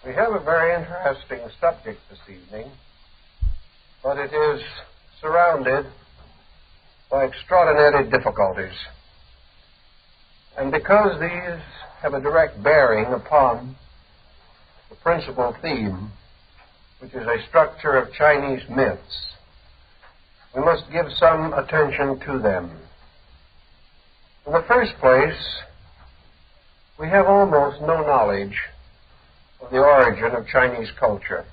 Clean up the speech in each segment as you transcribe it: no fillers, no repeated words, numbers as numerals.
We have a very interesting subject this evening, but it is surrounded by extraordinary difficulties. And because these have a direct bearing upon the principal theme, which is a structure of Chinese myths, we must give some attention to them. In the first place, we have almost no knowledge of the origin of Chinese culture.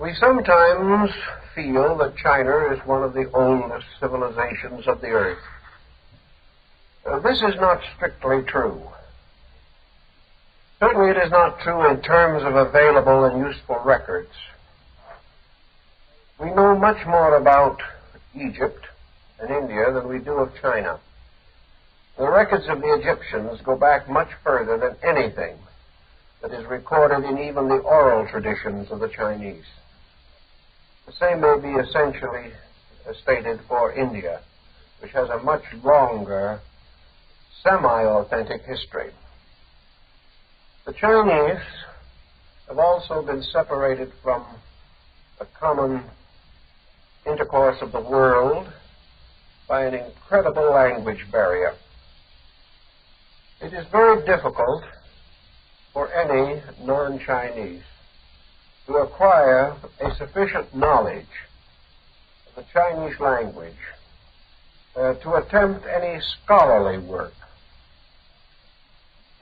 We sometimes feel that China is one of the oldest civilizations of the earth. This is not strictly true. Certainly it is not true in terms of available and useful records. We know much more about Egypt and India than we do of China. The records of the Egyptians go back much further than anything that is recorded in even the oral traditions of the Chinese. The same may be essentially stated for India, which has a much longer, semi-authentic history. The Chinese have also been separated from the common intercourse of the world by an incredible language barrier. It is very difficult for any non-Chinese to acquire a sufficient knowledge of the Chinese language to attempt any scholarly work.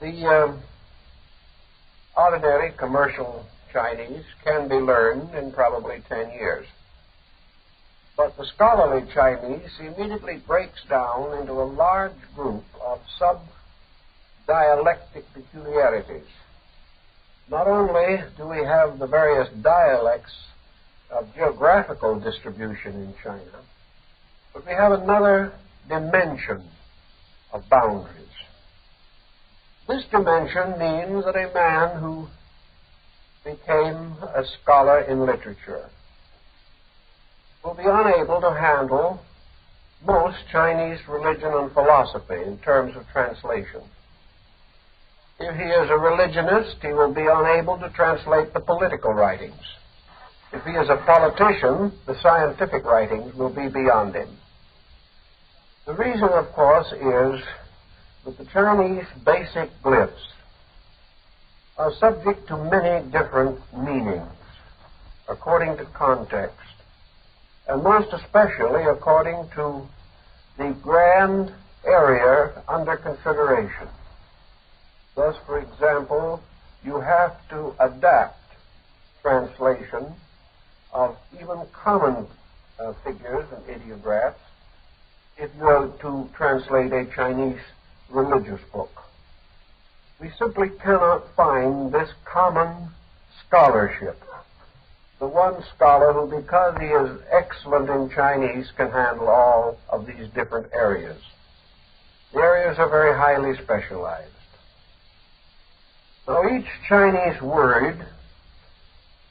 The ordinary commercial Chinese can be learned in probably 10 years. But the scholarly Chinese immediately breaks down into a large group of sub-dialectic peculiarities. Not only do we have the various dialects of geographical distribution in China, but we have another dimension of boundaries. This dimension means that a man who became a scholar in literature will be unable to handle most Chinese religion and philosophy in terms of translation. If he is a religionist, he will be unable to translate the political writings. If he is a politician, the scientific writings will be beyond him. The reason, of course, is that the Chinese basic glyphs are subject to many different meanings according to context, and most especially according to the grand area under consideration. Thus, for example, you have to adapt translation of even common figures and ideographs if you are to translate a Chinese religious book. We simply cannot find this common scholarship. The one scholar who, because he is excellent in Chinese, can handle all of these different areas. The areas are very highly specialized. Now, each Chinese word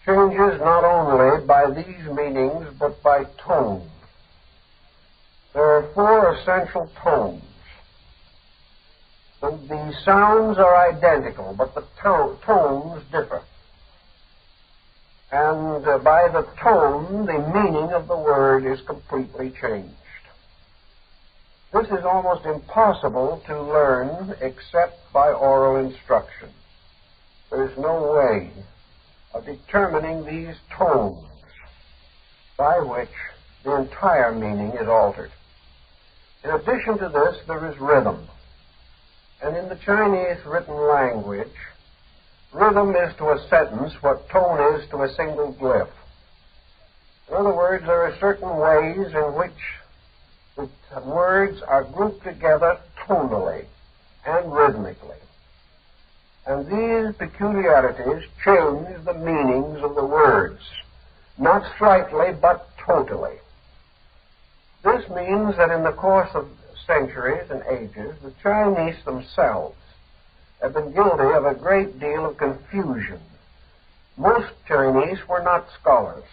changes not only by these meanings, but by tone. There are 4 essential tones. The sounds are identical, but the tones differ. And by the tone, the meaning of the word is completely changed. This is almost impossible to learn except by oral instruction. There is no way of determining these tones by which the entire meaning is altered. In addition to this, there is rhythm. And in the Chinese written language, rhythm is to a sentence what tone is to a single glyph. In other words, there are certain ways in which the words are grouped together tonally and rhythmically. And these peculiarities change the meanings of the words, not slightly, but totally. This means that in the course of centuries and ages, the Chinese themselves have been guilty of a great deal of confusion. Most Chinese were not scholars.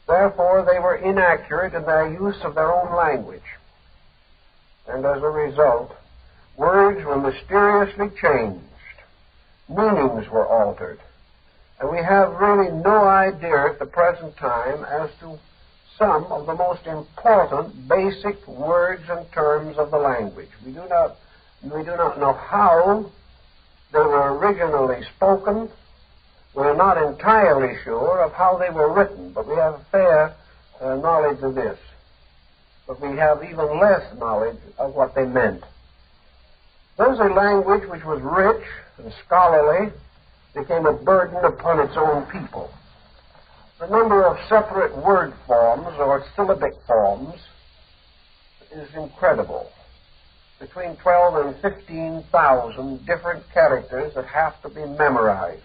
Therefore, they were inaccurate in their use of their own language. And as a result, words were mysteriously changed meanings were altered. And we have really no idea at the present time as to some of the most important basic words and terms of the language. We do not know how they were originally spoken. We're not entirely sure of how they were written, but we have a fair knowledge of this. But we have even less knowledge of what they meant. Thus, a language which was rich and scholarly became a burden upon its own people. The number of separate word forms or syllabic forms is incredible. Between 12 and 15,000 different characters that have to be memorized.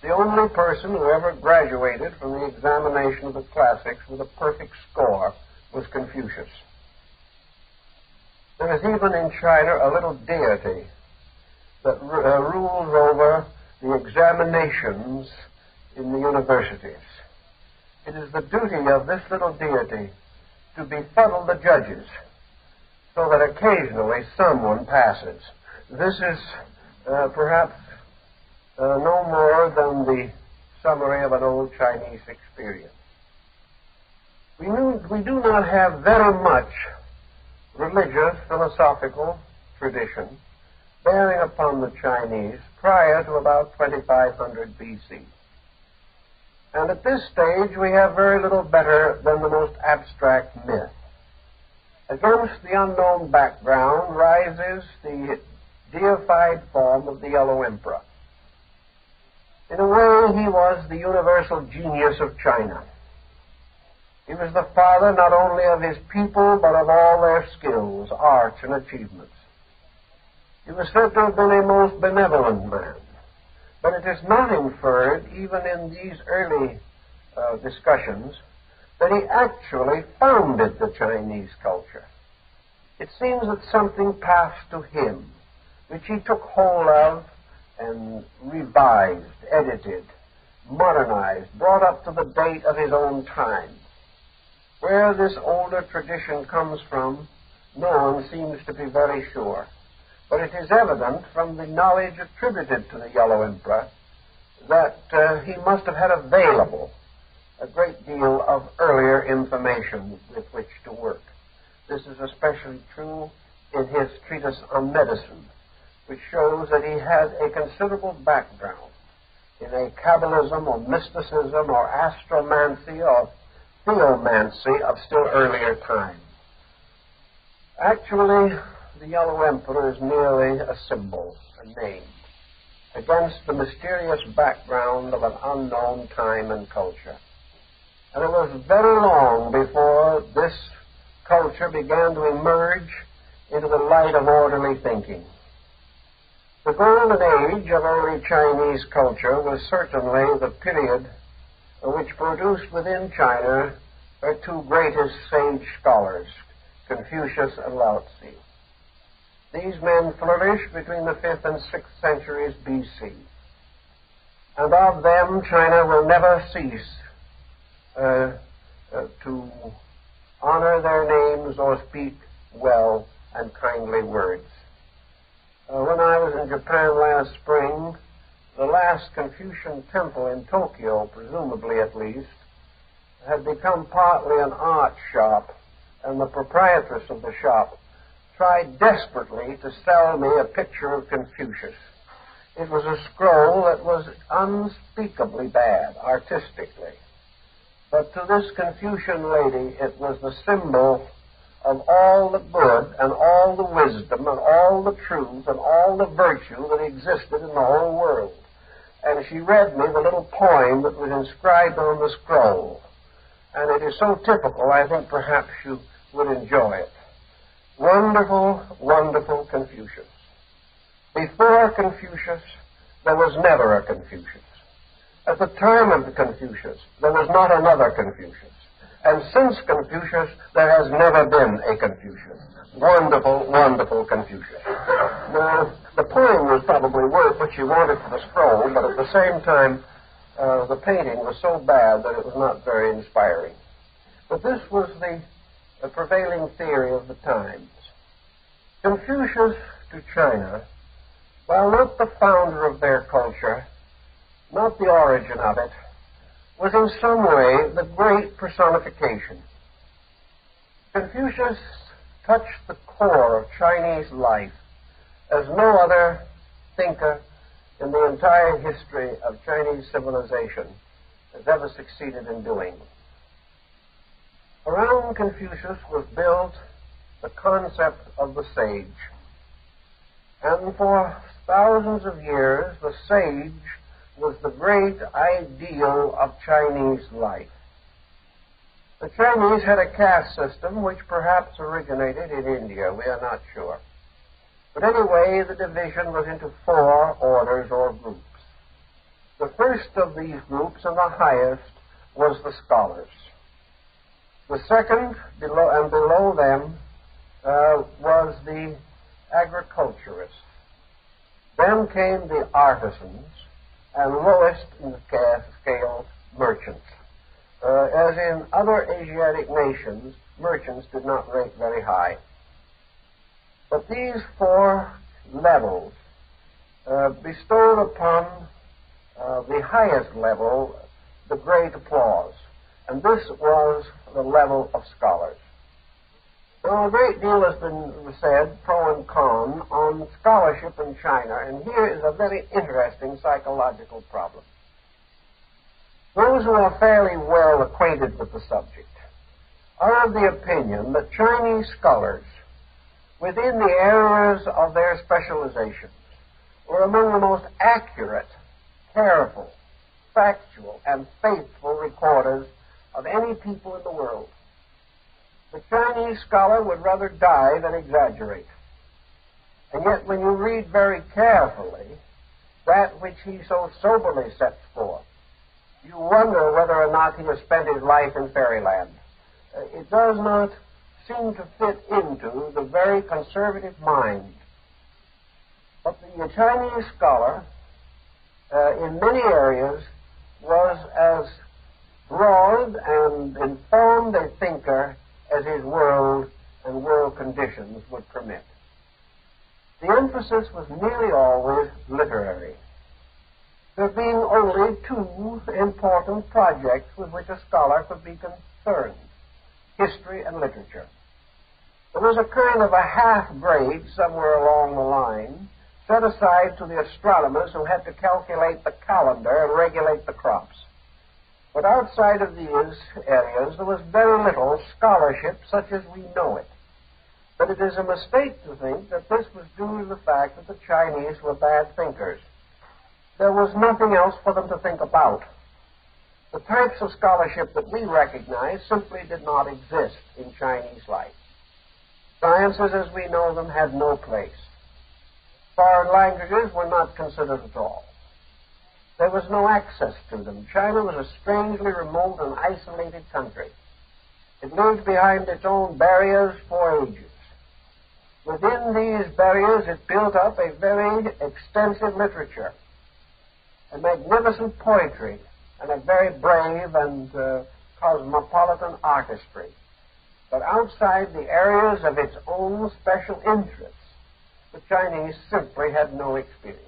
The only person who ever graduated from the examination of the classics with a perfect score was Confucius. There is even in China a little deity that rules over the examinations in the universities. It is the duty of this little deity to befuddle the judges so that occasionally someone passes. This is perhaps no more than the summary of an old Chinese experience. We do not have very much religious, philosophical tradition bearing upon the Chinese prior to about 2500 BC. And at this stage, we have very little better than the most abstract myth. Against the unknown background rises the deified form of the Yellow Emperor. In a way, he was the universal genius of China. He was the father not only of his people, but of all their skills, arts, and achievements. He was said to have been a most benevolent man. But it is not inferred, even in these early discussions, that he actually founded the Chinese culture. It seems that something passed to him, which he took hold of and revised, edited, modernized, brought up to the date of his own time. Where this older tradition comes from, no one seems to be very sure. But it is evident from the knowledge attributed to the Yellow Emperor that he must have had available a great deal of earlier information with which to work. This is especially true in his treatise on medicine, which shows that he had a considerable background in a Kabbalism or mysticism or astromancy or theomancy of still earlier time. Actually, the Yellow Emperor is merely a symbol, a name, against the mysterious background of an unknown time and culture. And it was very long before this culture began to emerge into the light of orderly thinking. The golden age of early Chinese culture was certainly the period which produced within China their two greatest sage scholars, Confucius and Lao Tzu. These men flourished between the 5th and 6th centuries BC. And of them, China will never cease to honor their names or speak well and kindly words. When I was in Japan last spring, the last Confucian temple in Tokyo, presumably at least, had become partly an art shop, and the proprietress of the shop tried desperately to sell me a picture of Confucius. It was a scroll that was unspeakably bad, artistically. But to this Confucian lady, it was the symbol of all the good and all the wisdom and all the truth and all the virtue that existed in the whole world. And she read me the little poem that was inscribed on the scroll. And it is so typical, I think perhaps you would enjoy it. Wonderful, wonderful Confucius. Before Confucius, there was never a Confucius. At the time of the Confucius, there was not another Confucius. And since Confucius, there has never been a Confucius. Wonderful, wonderful Confucius. Now, the poem was probably worth what she wanted for the scroll, but at the same time, the painting was so bad that it was not very inspiring. But this was the prevailing theory of the times. Confucius to China while not the founder of their culture, not the origin of it, was in some way the great personification. Confucius touched the core of Chinese life as no other thinker in the entire history of Chinese civilization has ever succeeded in doing. Around Confucius was built the concept of the sage. And for thousands of years, the sage was the great ideal of Chinese life. The Chinese had a caste system which perhaps originated in India. We are not sure. But anyway, the division was into 4 orders or groups. The first of these groups, and the highest, was the scholars. The second, below them, was the agriculturists. Then came the artisans, and lowest in the scale, merchants. As in other Asiatic nations, merchants did not rate very high. But these 4 levels bestowed upon the highest level the great applause, and this was the level of scholars. Now, a great deal has been said, pro and con, on scholarship in China, and here is a very interesting psychological problem. Those who are fairly well acquainted with the subject are of the opinion that Chinese scholars, within the areas of their specializations, were among the most accurate, careful, factual, and faithful recorders of any people in the world. The Chinese scholar would rather die than exaggerate. And yet, when you read very carefully that which he so soberly sets forth, you wonder whether or not he has spent his life in fairyland. It does not seem to fit into the very conservative mind. But the Chinese scholar, in many areas, was as broad and informed a thinker as his world and world conditions would permit. The emphasis was nearly always literary, there being only 2 important projects with which a scholar could be concerned: history and literature. There was a kind of a half grade somewhere along the line set aside to the astronomers who had to calculate the calendar and regulate the crops. But outside of these areas, there was very little scholarship such as we know it. But it is a mistake to think that this was due to the fact that the Chinese were bad thinkers. There was nothing else for them to think about. The types of scholarship that we recognize simply did not exist in Chinese life. Sciences as we know them had no place. Foreign languages were not considered at all. There was no access to them. China was a strangely remote and isolated country. It lived behind its own barriers for ages. Within these barriers, it built up a very extensive literature, a magnificent poetry, and a very brave and cosmopolitan artistry. But outside the areas of its own special interests, the Chinese simply had no experience.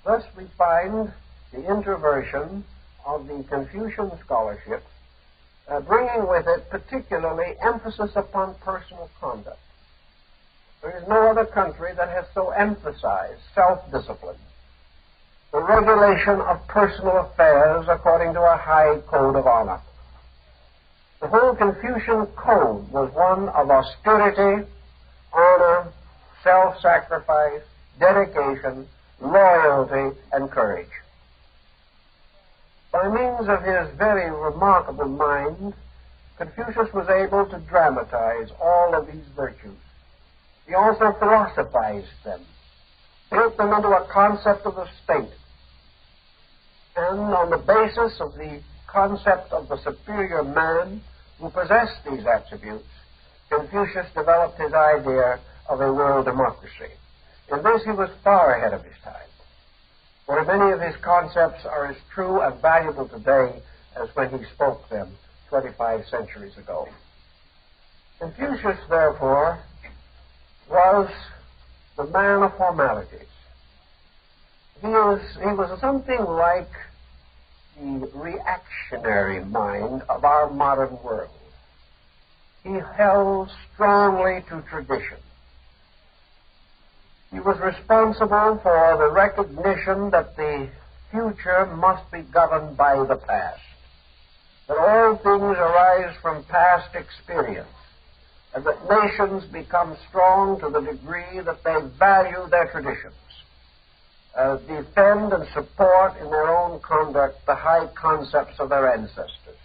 Thus we find the introversion of the Confucian scholarship bringing with it particularly emphasis upon personal conduct. There is no other country that has so emphasized self-discipline, the regulation of personal affairs according to a high code of honor. The whole Confucian code was one of austerity, honor, self-sacrifice, dedication, loyalty, and courage. By means of his very remarkable mind, Confucius was able to dramatize all of these virtues. He also philosophized them, built them into a concept of the state, and on the basis of the concept of the superior man who possessed these attributes, Confucius developed his idea of a world democracy. In this he was far ahead of his time, for many of his concepts are as true and valuable today as when he spoke them 25 centuries ago. Confucius, therefore, was the man of formalities. He was something like the reactionary mind of our modern world. He held strongly to tradition. He was responsible for the recognition that the future must be governed by the past, that all things arise from past experience, and that nations become strong to the degree that they value their traditions, defend and support in their own conduct the high concepts of their ancestors.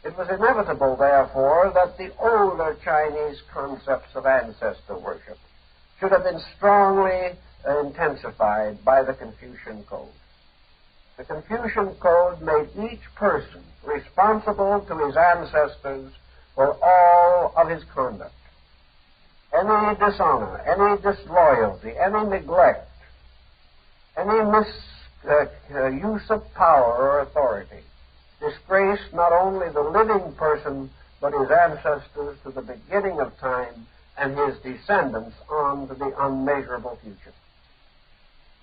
It was inevitable, therefore, that the older Chinese concepts of ancestor worship should have been strongly intensified by the Confucian Code. The Confucian Code made each person responsible to his ancestors for all of his conduct. Any dishonor, any disloyalty, any neglect, any misuse of power or authority disgraced not only the living person but his ancestors to the beginning of time and his descendants on to the unmeasurable future.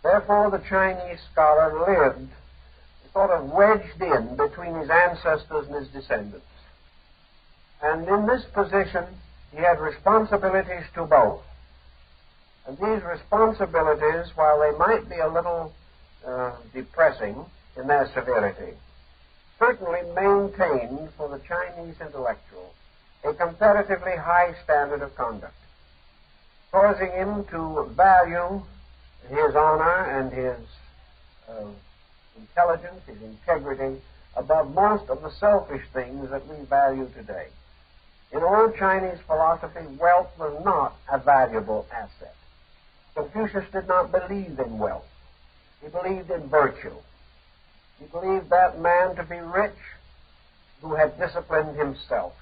Therefore, the Chinese scholar lived sort of wedged in between his ancestors and his descendants. And in this position, he had responsibilities to both. And these responsibilities, while they might be a little depressing in their severity, certainly maintained for the Chinese intellectual a comparatively high standard of conduct, causing him to value his honor and his intelligence, his integrity, above most of the selfish things that we value today. In old Chinese philosophy, wealth was not a valuable asset. Confucius did not believe in wealth. He believed in virtue. He believed that man to be rich who had disciplined himself,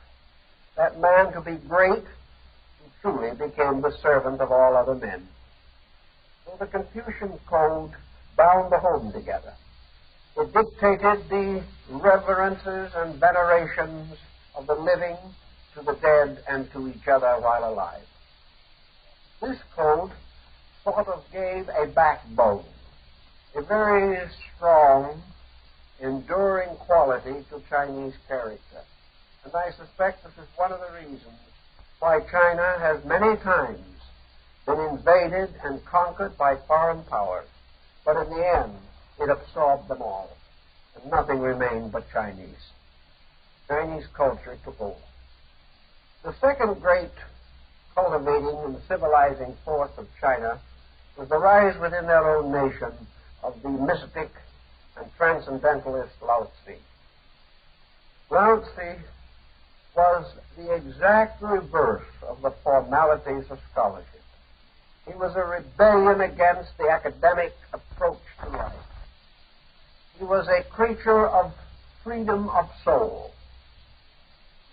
that man to be great who truly became the servant of all other men. So the Confucian Code bound the home together. It dictated the reverences and venerations of the living to the dead and to each other while alive. This code sort of gave a backbone, a very strong, enduring quality to Chinese character. And I suspect this is one of the reasons why China has many times been invaded and conquered by foreign powers, but in the end, it absorbed them all, and nothing remained but Chinese. Chinese culture took over. The second great cultivating and civilizing force of China was the rise within their own nation of the mystic and transcendentalist Lao Tzu. Lao Tzu was the exact reverse of the formalities of scholarship. He was a rebellion against the academic approach to life. He was a creature of freedom of soul.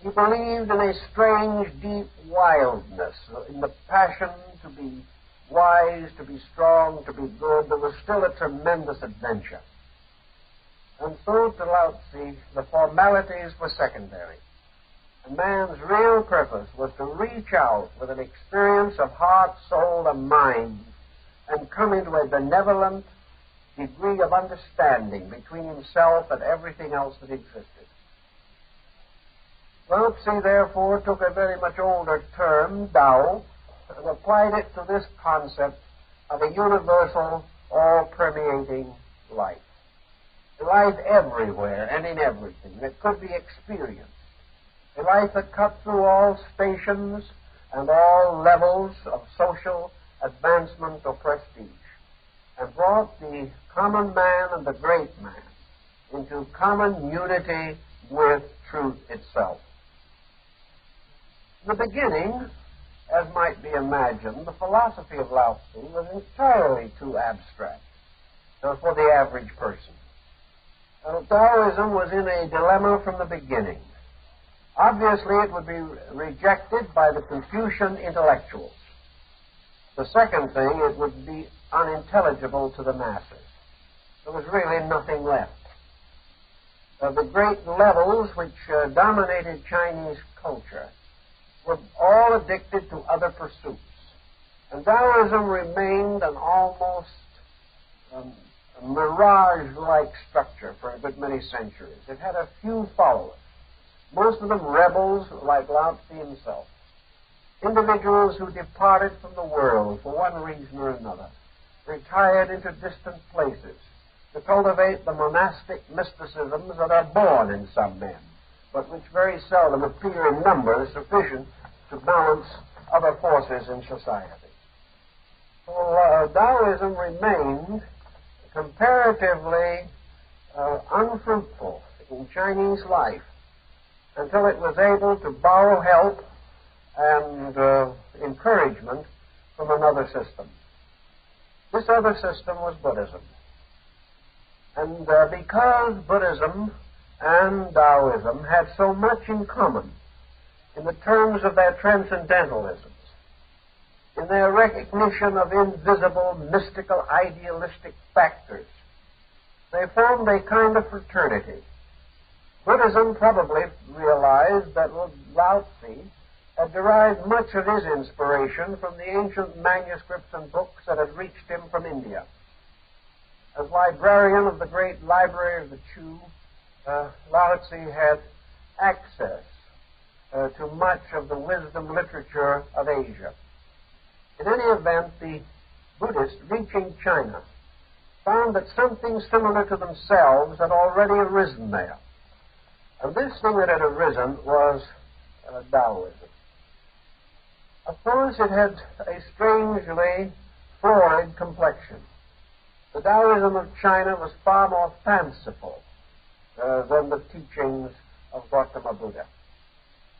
He believed in a strange, deep wildness, in the passion to be wise, to be strong, to be good. There was still a tremendous adventure. And so to Lao Tzu, the formalities were secondary. A man's real purpose was to reach out with an experience of heart, soul, and mind and come into a benevolent degree of understanding between himself and everything else that existed. Lao Tzu, therefore, took a very much older term, Tao, and applied it to this concept of a universal, all-permeating life. A life everywhere and in everything that could be experienced. A life that cut through all stations and all levels of social advancement or prestige, and brought the common man and the great man into common unity with truth itself. In the beginning, as might be imagined, the philosophy of Lao Tzu was entirely too abstract for the average person. Taoism was in a dilemma from the beginning. Obviously, it would be rejected by the Confucian intellectuals. The second thing, it would be unintelligible to the masses. There was really nothing left. The great levels which dominated Chinese culture were all addicted to other pursuits. And Taoism remained an almost a mirage-like structure for a good many centuries. It had a few followers, most of them rebels like Lao Tzu himself, individuals who departed from the world for one reason or another, retired into distant places to cultivate the monastic mysticisms that are born in some men, but which very seldom appear in numbers sufficient to balance other forces in society. So Taoism remained comparatively unfruitful in Chinese life until it was able to borrow help and encouragement from another system. This other system was Buddhism. And because Buddhism and Taoism had so much in common in the terms of their transcendentalisms, in their recognition of invisible, mystical, idealistic factors, they formed a kind of fraternity. Buddhism probably realized that Lao Tzu had derived much of his inspiration from the ancient manuscripts and books that had reached him from India. As librarian of the great library of the Chu, Lao Tzu had access to much of the wisdom literature of Asia. In any event, the Buddhists reaching China found that something similar to themselves had already arisen there. And this thing that had arisen was Taoism. Of course, it had a strangely florid complexion. The Taoism of China was far more fanciful than the teachings of Gautama Buddha.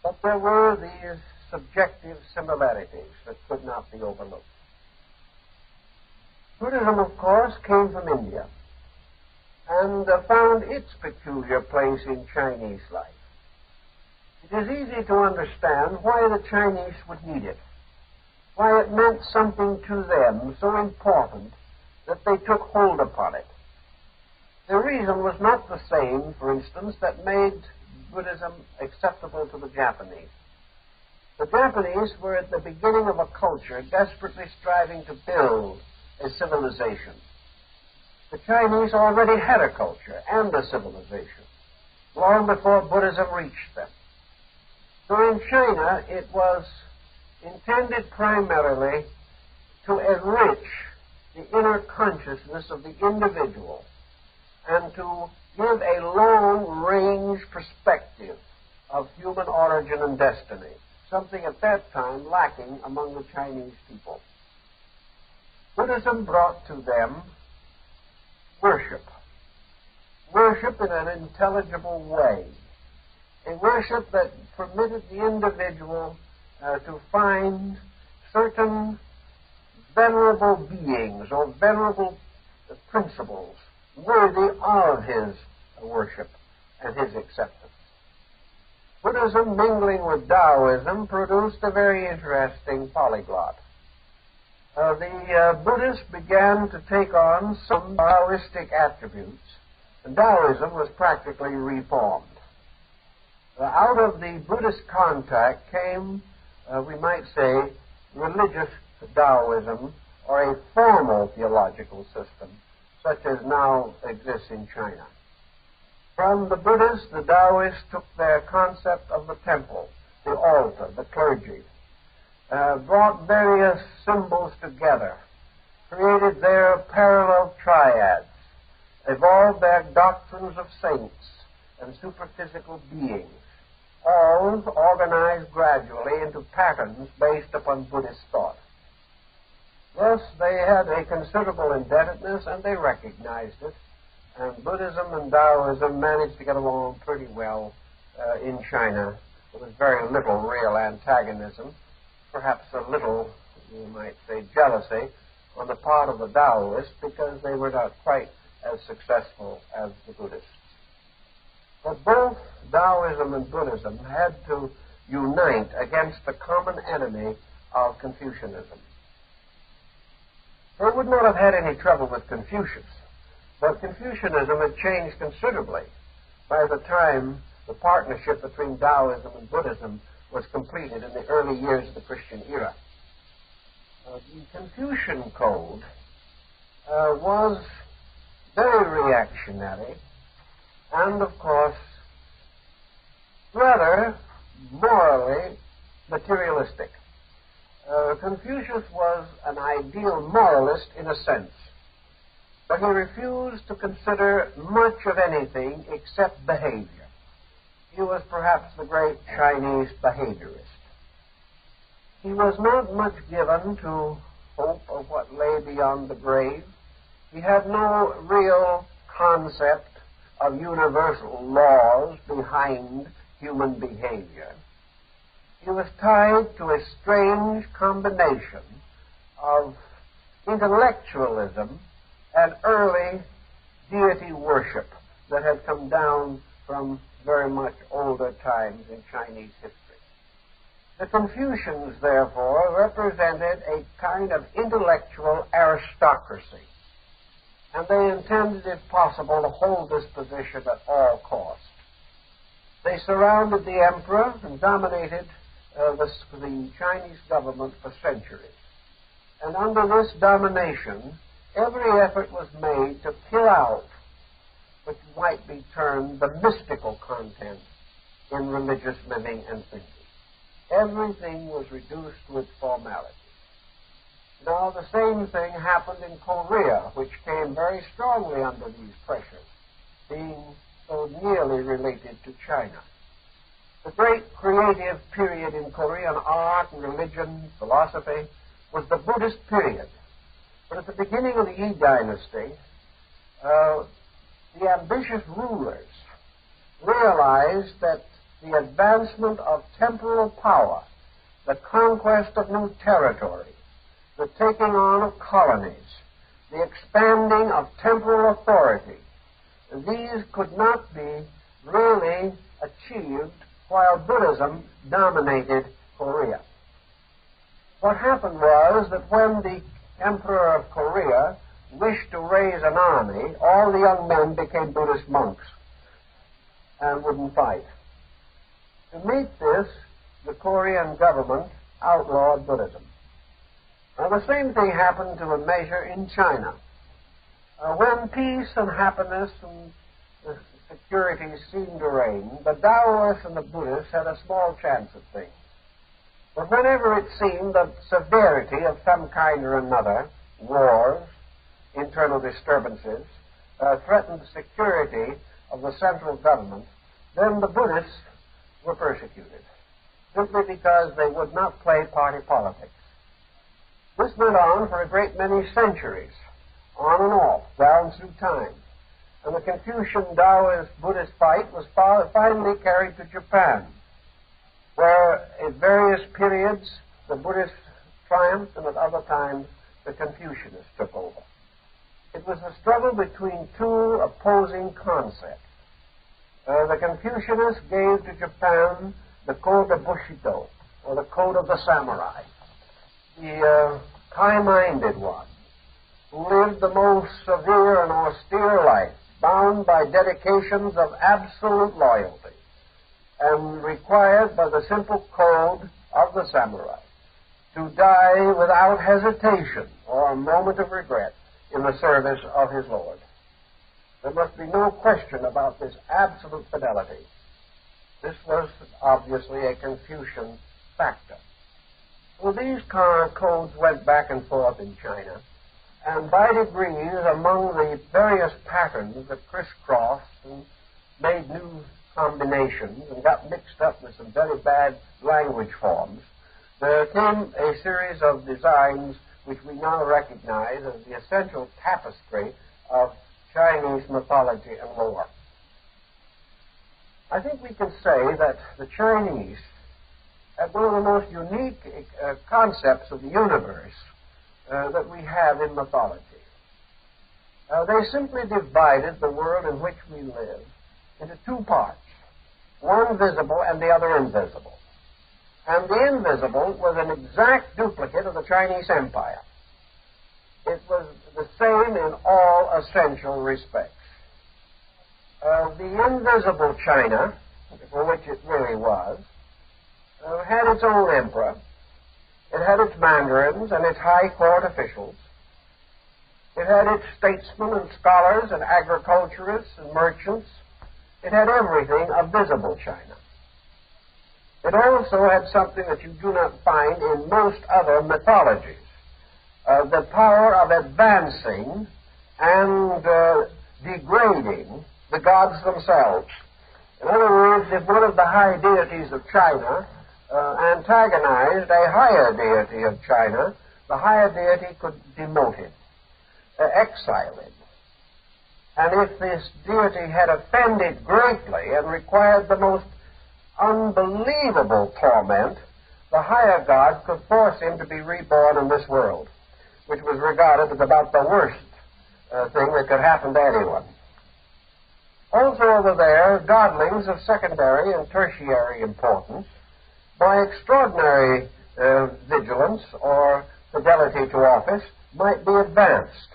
But there were these subjective similarities that could not be overlooked. Buddhism, of course, came from India and found its peculiar place in Chinese life. It is easy to understand why the Chinese would need it, why it meant something to them so important that they took hold upon it. The reason was not the same, for instance, that made Buddhism acceptable to the Japanese. The Japanese were at the beginning of a culture desperately striving to build a civilization. The Chinese already had a culture and a civilization long before Buddhism reached them. So in China, it was intended primarily to enrich the inner consciousness of the individual and to give a long-range perspective of human origin and destiny, something at that time lacking among the Chinese people. Buddhism brought to them worship in an intelligible way, a worship that permitted the individual to find certain venerable beings or venerable principles worthy of his worship and his acceptance. Buddhism mingling with Taoism produced a very interesting polyglot. The Buddhists began to take on some Taoistic attributes, and Taoism was practically reformed. Out of the Buddhist contact came, we might say, religious Taoism, or a formal theological system, such as now exists in China. From the Buddhists, the Taoists took their concept of the temple, the altar, the clergy, brought various symbols together, created their parallel triads, evolved their doctrines of saints and superphysical beings, all organized gradually into patterns based upon Buddhist thought. Thus, they had a considerable indebtedness, and they recognized it, and Buddhism and Taoism managed to get along pretty well in China. There was very little real antagonism, perhaps a little, you might say, jealousy on the part of the Taoists because they were not quite as successful as the Buddhists. But both Taoism and Buddhism had to unite against the common enemy of Confucianism. They would not have had any trouble with Confucius, but Confucianism had changed considerably by the time the partnership between Taoism and Buddhism was completed in the early years of the Christian era. The Confucian code was very reactionary, and, of course, rather morally materialistic. Confucius was an ideal moralist in a sense, but he refused to consider much of anything except behavior. He was perhaps the great Chinese behaviorist. He was not much given to hope of what lay beyond the grave. He had no real concept of universal laws behind human behavior. He was tied to a strange combination of intellectualism and early deity worship that had come down from very much older times in Chinese history. The Confucians, therefore, represented a kind of intellectual aristocracy, and they intended, if possible, to hold this position at all costs. They surrounded the emperor and dominated the Chinese government for centuries. And under this domination, every effort was made to kill out what might be termed the mystical content in religious living and thinking. Everything was reduced with formality. Now, the same thing happened in Korea, which came very strongly under these pressures, being so nearly related to China. The great creative period in Korean art and religion, philosophy, was the Buddhist period. But at the beginning of the Yi Dynasty, the ambitious rulers realized that the advancement of temporal power, the conquest of new territory, the taking on of colonies, the expanding of temporal authority, these could not be really achieved while Buddhism dominated Korea. What happened was that when the Emperor of Korea wished to raise an army, all the young men became Buddhist monks and wouldn't fight. To meet this, the Korean government outlawed Buddhism. Now, the same thing happened to a measure in China. When peace and happiness and security seemed to reign, the Taoists and the Buddhists had a small chance at things. But whenever it seemed that severity of some kind or another, wars, internal disturbances, threatened the security of the central government, then the Buddhists were persecuted, simply because they would not play party politics. This went on for a great many centuries, on and off, down through time. And the Confucian Taoist Buddhist fight was finally carried to Japan, where at various periods the Buddhists triumphed and at other times the Confucianists took over. It was a struggle between two opposing concepts. The Confucianists gave to Japan the code of Bushido, or the code of the samurai, the high-minded one, who lived the most severe and austere life, bound by dedications of absolute loyalty, and required by the simple code of the samurai to die without hesitation or a moment of regret in the service of his Lord. There must be no question about this absolute fidelity. This was obviously a Confucian factor. Well, these codes went back and forth in China, and by degrees, among the various patterns that crisscrossed and made new combinations and got mixed up with some very bad language forms, there came a series of designs which we now recognize as the essential tapestry of Chinese mythology and lore. I think we can say that the Chinese had one of the most unique concepts of the universe that we have in mythology. They simply divided the world in which we live into two parts, one visible and the other invisible. And the invisible was an exact duplicate of the Chinese Empire. It was the same in all essential respects. The invisible China, for which it really was, had its own emperor. It had its mandarins and its high court officials. It had its statesmen and scholars and agriculturists and merchants. It had everything of visible China. It also had something that you do not find in most other mythologies, the power of advancing and degrading the gods themselves. In other words, if one of the high deities of China antagonized a higher deity of China, the higher deity could demote him, exile him. And if this deity had offended greatly and required the most unbelievable torment, the higher god could force him to be reborn in this world, which was regarded as about the worst thing that could happen to anyone. Also over there, godlings of secondary and tertiary importance, by extraordinary vigilance or fidelity to office, might be advanced,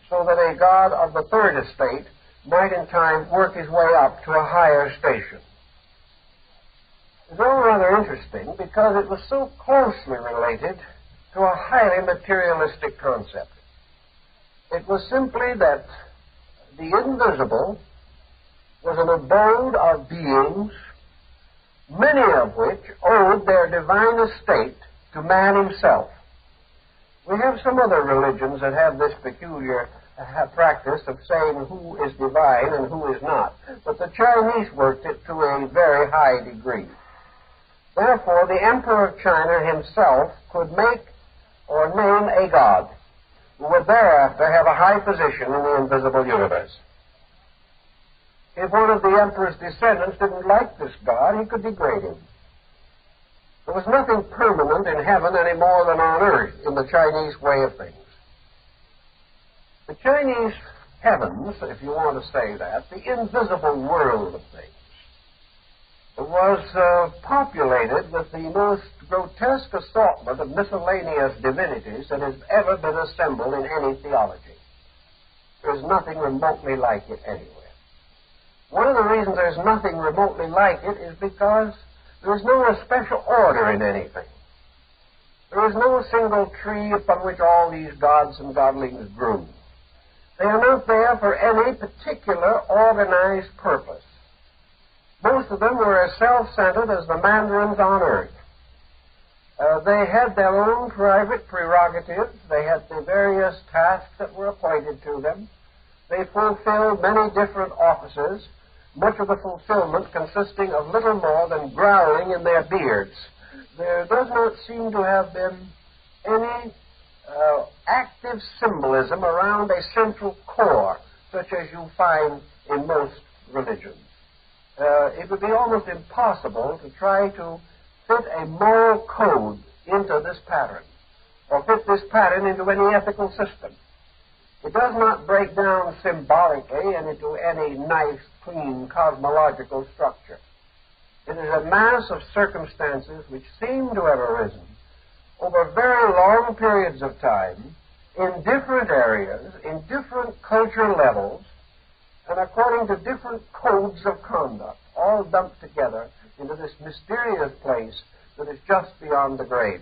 so that a god of the third estate might in time work his way up to a higher station. It's all rather interesting because it was so closely related to a highly materialistic concept. It was simply that the invisible was an abode of beings, many of which owed their divine estate to man himself. We have some other religions that have this peculiar practice of saying who is divine and who is not, but the Chinese worked it to a very high degree. Therefore, the Emperor of China himself could make or name a god who would thereafter have a high position in the invisible universe. If one of the emperor's descendants didn't like this god, he could degrade him. There was nothing permanent in heaven any more than on earth in the Chinese way of things. The Chinese heavens, if you want to say that, the invisible world of things, was populated with the most grotesque assortment of miscellaneous divinities that has ever been assembled in any theology. There's nothing remotely like it anywhere. One of the reasons there's nothing remotely like it is because there is no special order in anything. There is no single tree upon which all these gods and godlings grew. They are not there for any particular organized purpose. Most of them were as self-centered as the mandarins on earth. They had their own private prerogatives. They had the various tasks that were appointed to them. They fulfilled many different offices, much of the fulfillment consisting of little more than growling in their beards. There does not seem to have been any active symbolism around a central core, such as you find in most religions. It would be almost impossible to try to fit a moral code into this pattern, or fit this pattern into any ethical system. It does not break down symbolically and into any nice, clean, cosmological structure. It is a mass of circumstances which seem to have arisen over very long periods of time, in different areas, in different cultural levels, and according to different codes of conduct, all dumped together into this mysterious place that is just beyond the grave.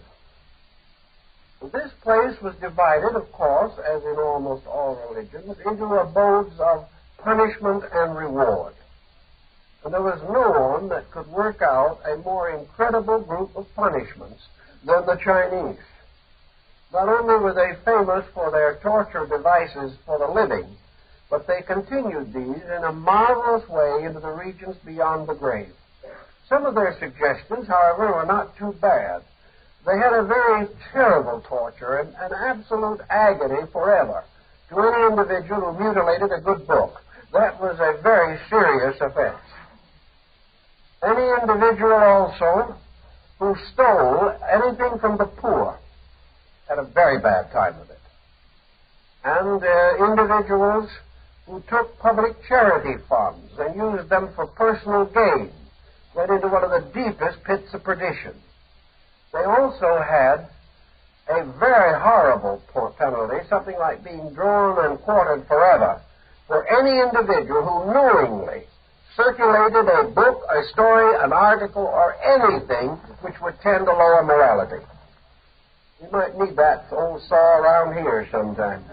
This place was divided, of course, as in almost all religions, into abodes of punishment and reward. And there was no one that could work out a more incredible group of punishments than the Chinese. Not only were they famous for their torture devices for the living, but they continued these in a marvelous way into the regions beyond the grave. Some of their suggestions, however, were not too bad. They had a very terrible torture and an absolute agony forever to any individual who mutilated a good book. That was a very serious offense. Any individual also who stole anything from the poor had a very bad time of it. And individuals who took public charity funds and used them for personal gain went into one of the deepest pits of perdition. They also had a very horrible penalty, something like being drawn and quartered forever, for any individual who knowingly circulated a book, a story, an article, or anything which would tend to lower morality. You might need that old saw around here sometime.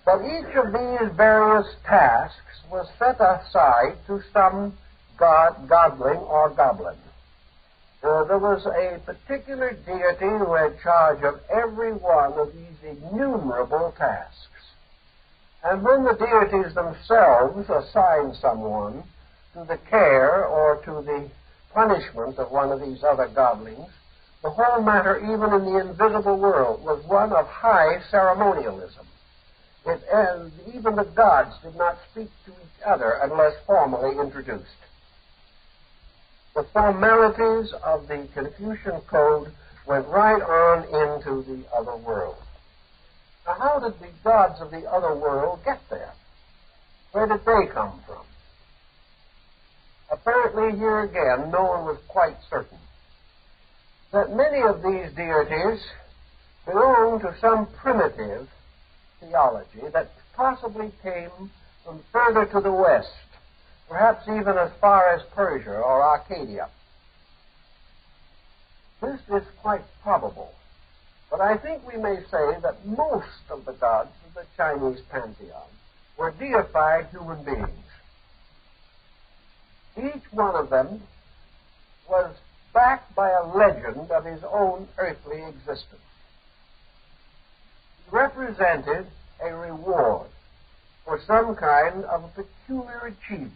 But each of these various tasks was set aside to some godling or goblin. There was a particular deity who had charge of every one of these innumerable tasks. And when the deities themselves assigned someone to the care or to the punishment of one of these other godlings, the whole matter, even in the invisible world, was one of high ceremonialism. And even the gods did not speak to each other unless formally introduced. The formalities of the Confucian code went right on into the other world. Now, how did the gods of the other world get there? Where did they come from? Apparently, here again, no one was quite certain. That many of these deities belonged to some primitive theology that possibly came from further to the west, perhaps even as far as Persia or Arcadia. This is quite probable, but I think we may say that most of the gods of the Chinese pantheon were deified human beings. Each one of them was backed by a legend of his own earthly existence. He represented a reward for some kind of a peculiar achievement,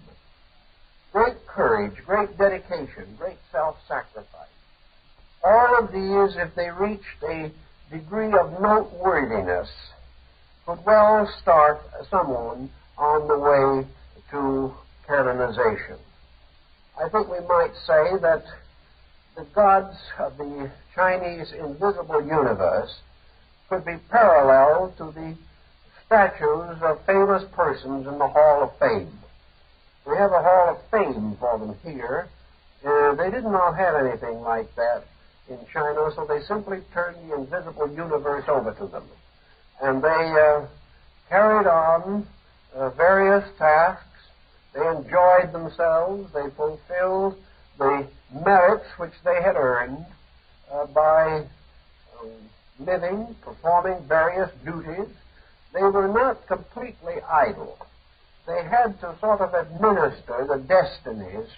great courage, great dedication, great self-sacrifice. All of these, if they reached a degree of noteworthiness, could well start someone on the way to canonization. I think we might say that the gods of the Chinese invisible universe could be parallel to the statues of famous persons in the Hall of Fame. We have a Hall of Fame for them here. They did not have anything like that in China, so they simply turned the invisible universe over to them. And they carried on various tasks. They enjoyed themselves. They fulfilled the merits which they had earned by living, performing various duties. They were not completely idle. They had to sort of administer the destinies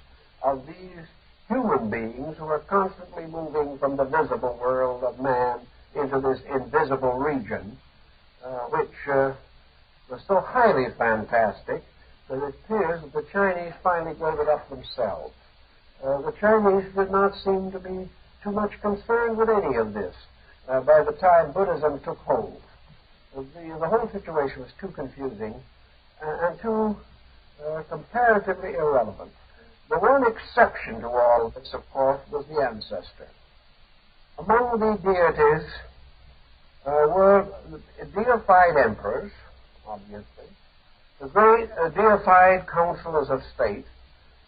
of these human beings who are constantly moving from the visible world of man into this invisible region, which was so highly fantastic that it appears that the Chinese finally gave it up themselves. The Chinese did not seem to be too much concerned with any of this by the time Buddhism took hold. The whole situation was too confusing and too comparatively irrelevant. The one exception to all of this, of course, was the ancestor. Among the deities were deified emperors, obviously, the great deified councilors of state,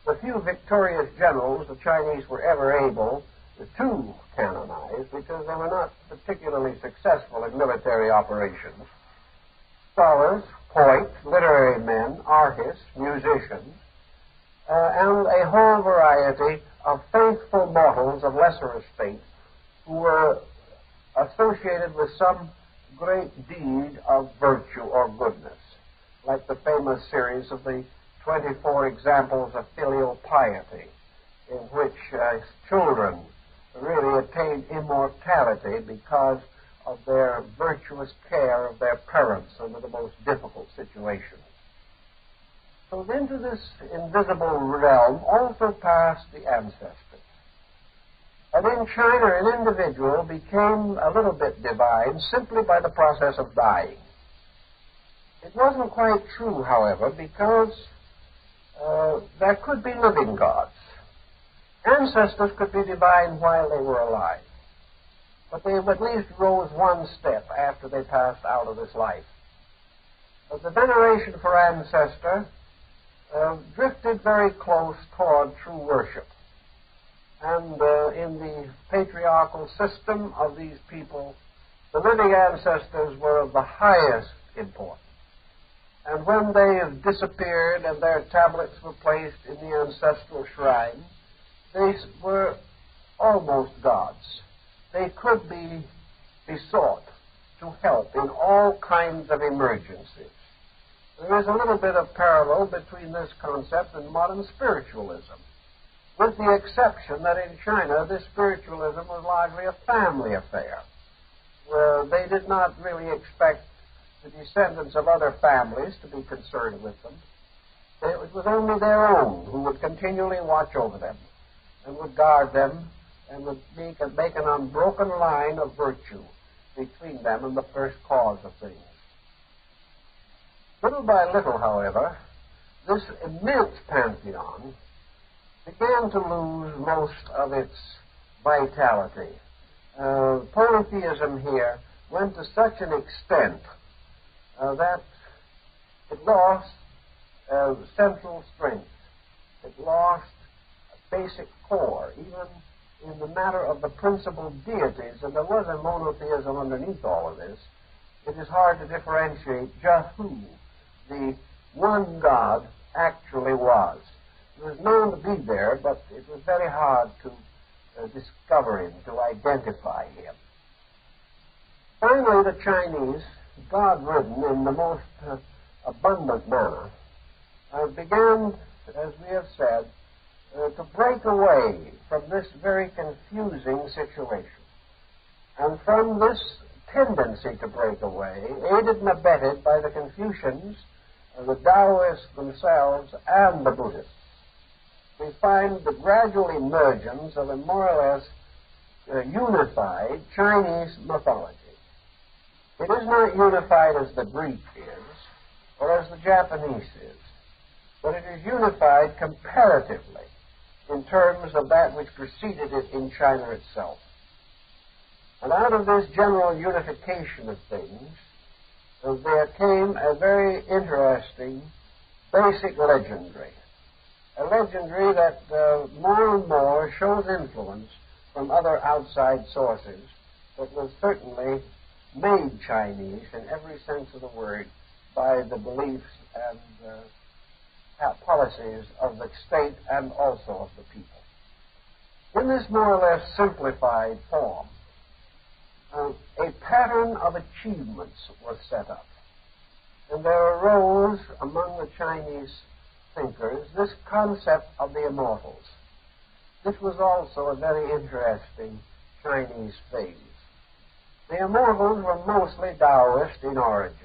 the few victorious generals the Chinese were ever able to canonize because they were not particularly successful in military operations, scholars, poets, literary men, artists, musicians, and a whole variety of faithful mortals of lesser estate who were associated with some great deed of virtue or goodness, like the famous series of the 24 examples of filial piety, in which children really attained immortality because of their virtuous care of their parents under the most difficult situations. So into this invisible realm also passed the ancestors. And in China, an individual became a little bit divine simply by the process of dying. It wasn't quite true, however, because there could be living gods. Ancestors could be divine while they were alive, but they at least rose one step after they passed out of this life. But the veneration for ancestor drifted very close toward true worship. And in the patriarchal system of these people, the living ancestors were of the highest importance. And when they have disappeared and their tablets were placed in the ancestral shrine, they were almost gods. They could be besought to help in all kinds of emergencies. There is a little bit of parallel between this concept and modern spiritualism, with the exception that in China this spiritualism was largely a family affair, where they did not really expect the descendants of other families to be concerned with them. It was only their own who would continually watch over them and would guard them and would make an unbroken line of virtue between them and the first cause of things. Little by little, however, this immense pantheon began to lose most of its vitality. Polytheism here went to such an extent that it lost central strength. It lost a basic core, even in the matter of the principal deities, and there was a monotheism underneath all of this. It is hard to differentiate just who the one God actually was. He was known to be there, but it was very hard to discover him, to identify him. Finally, the Chinese, God-ridden in the most abundant manner, began, as we have said, to break away from this very confusing situation. And from this tendency to break away, aided and abetted by the Confucians, the Taoists themselves, and the Buddhists, we find the gradual emergence of a more or less unified Chinese mythology. It is not unified as the Greek is, or as the Japanese is, but it is unified comparatively in terms of that which preceded it in China itself. And out of this general unification of things, there came a very interesting basic legendary. A legendary that more and more shows influence from other outside sources, but was certainly made Chinese in every sense of the word by the beliefs and policies of the state and also of the people. In this more or less simplified form, a pattern of achievements was set up. And there arose among the Chinese thinkers this concept of the Immortals. This was also a very interesting Chinese phase. The Immortals were mostly Taoist in origin.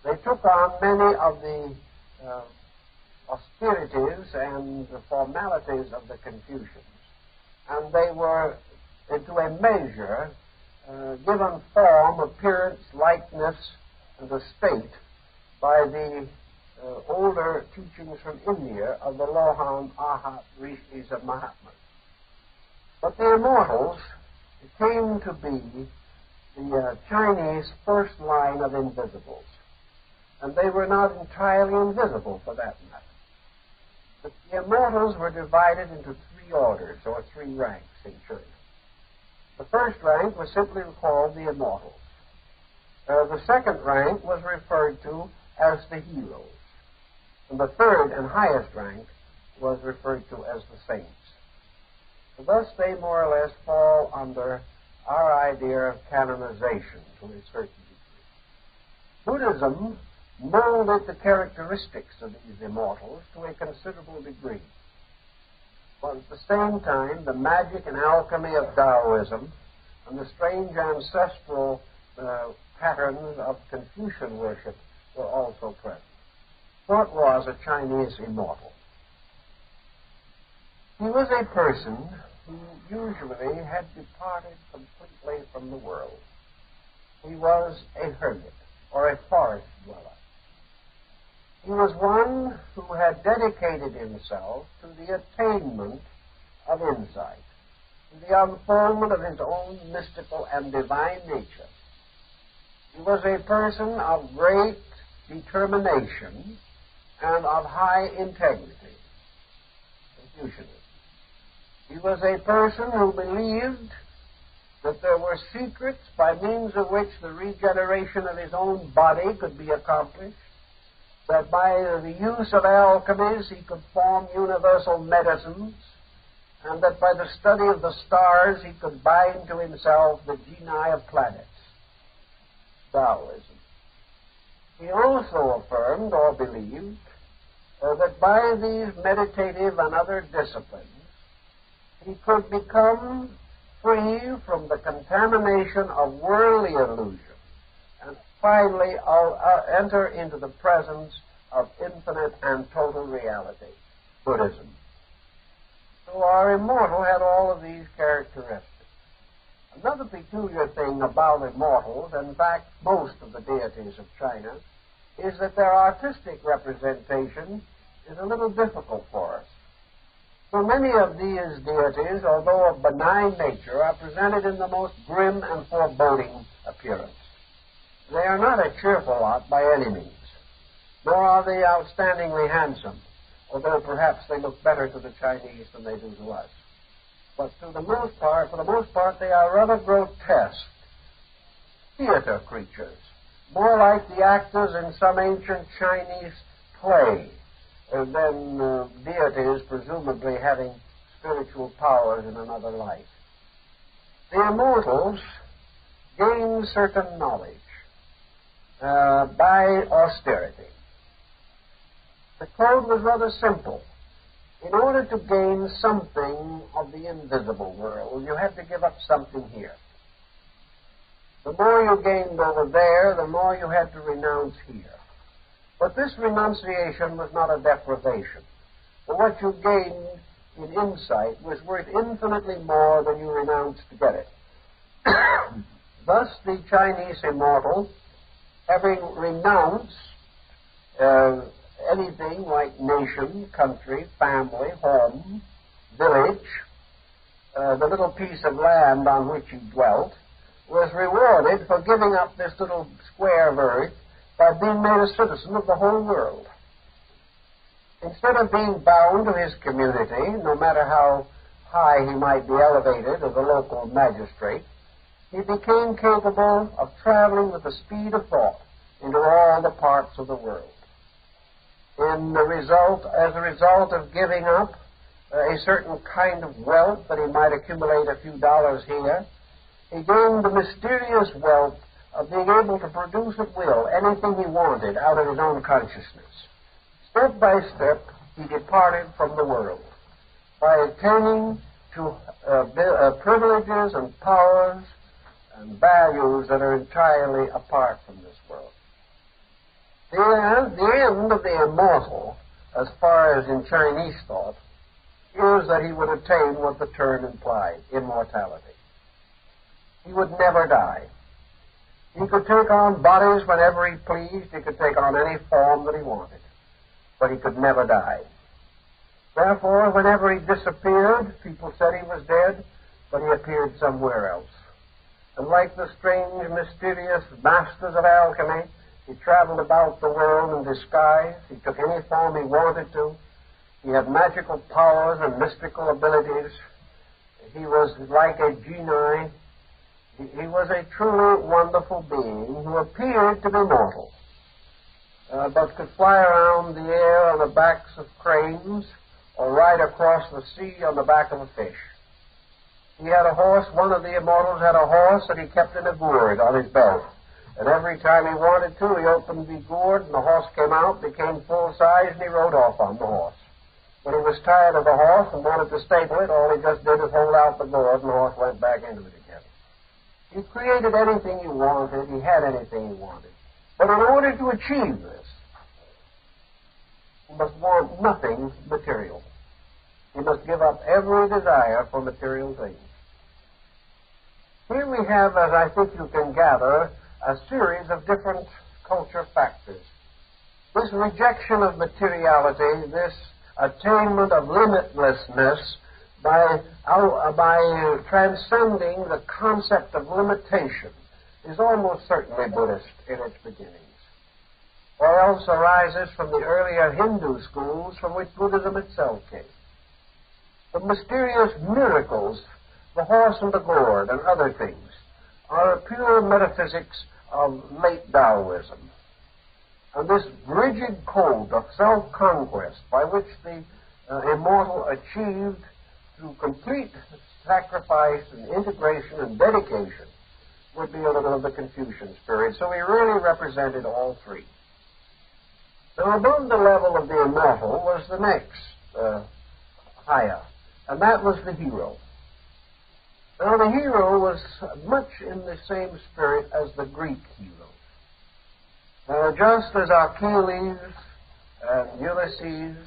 They took on many of the austerities and the formalities of the Confucians, and they were, to a measure, given form, appearance, likeness, and the state by the older teachings from India of the Lohan, Arhat, Rishis, and Mahatmas. But the Immortals came to be the Chinese first line of invisibles, and they were not entirely invisible for that matter. But the Immortals were divided into three orders, or three ranks in China. The first rank was simply called the Immortals. The second rank was referred to as the heroes. And the third and highest rank was referred to as the saints. So thus they more or less fall under our idea of canonization to a certain degree. Buddhism molded the characteristics of these Immortals to a considerable degree. But at the same time, the magic and alchemy of Taoism and the strange ancestral patterns of Confucian worship were also present. What was a Chinese immortal? He was a person who usually had departed completely from the world. He was a hermit or a forest dweller. He was one who had dedicated himself to the attainment of insight, to the unfoldment of his own mystical and divine nature. He was a person of great determination and of high integrity, Confucianism. He was a person who believed that there were secrets by means of which the regeneration of his own body could be accomplished, that by the use of alchemies he could form universal medicines, and that by the study of the stars he could bind to himself the genii of planets. Taoism. He also affirmed or believed that by these meditative and other disciplines, he could become free from the contamination of worldly illusion and finally enter into the presence of infinite and total reality, Buddhism. So our immortal had all of these characteristics. Another peculiar thing about immortals, in fact most of the deities of China, is that their artistic representation is a little difficult for us. So many of these deities, although of benign nature, are presented in the most grim and foreboding appearance. They are not a cheerful lot by any means, nor are they outstandingly handsome, although perhaps they look better to the Chinese than they do to us. But for the most part, they are rather grotesque theater creatures, more like the actors in some ancient Chinese play than deities presumably having spiritual powers in another life. The immortals gain certain knowledge by austerity. The code was rather simple. In order to gain something of the invisible world, you had to give up something here. The more you gained over there, the more you had to renounce here. But this renunciation was not a deprivation. For what you gained in insight was worth infinitely more than you renounced to get it. Thus, the Chinese immortal, having renounced anything like nation, country, family, home, village, the little piece of land on which he dwelt, was rewarded for giving up this little square of earth by being made a citizen of the whole world. Instead of being bound to his community, no matter how high he might be elevated as a local magistrate, he became capable of traveling with the speed of thought into all the parts of the world. As a result of giving up a certain kind of wealth that he might accumulate a few dollars here, he gained the mysterious wealth of being able to produce at will anything he wanted out of his own consciousness. Step by step, he departed from the world by attaining to privileges and powers and values that are entirely apart from this world. The end of the immortal, as far as in Chinese thought, is that he would attain what the term implied, immortality. He would never die. He could take on bodies whenever he pleased. He could take on any form that he wanted. But he could never die. Therefore, whenever he disappeared, people said he was dead, but he appeared somewhere else. And like the strange, mysterious masters of alchemy, he traveled about the world in disguise. He took any form he wanted to. He had magical powers and mystical abilities. He was like a genie. He was a truly wonderful being who appeared to be mortal, but could fly around the air on the backs of cranes or ride across the sea on the back of a fish. He had a horse. One of the immortals had a horse that he kept in a gourd on his belt. And every time he wanted to, he opened the gourd, and the horse came out, became full size, and he rode off on the horse. When he was tired of the horse and wanted to stable it, all he just did was hold out the gourd, and the horse went back into it again. He created anything he wanted. He had anything he wanted. But in order to achieve this, he must want nothing material. He must give up every desire for material things. Here we have, as I think you can gather, a series of different culture factors. This rejection of materiality, this attainment of limitlessness by transcending the concept of limitation is almost certainly Buddhist in its beginnings, or else arises from the earlier Hindu schools from which Buddhism itself came. The mysterious miracles, the horse and the gourd and other things, are a pure metaphysics of late Taoism. And this rigid code of self-conquest by which the immortal achieved through complete sacrifice and integration and dedication would be a little of the Confucian spirit. So he really represented all three. Now, above the level of the immortal was the next higher, and that was the hero. Now, the hero was much in the same spirit as the Greek heroes. Now, just as Achilles and Ulysses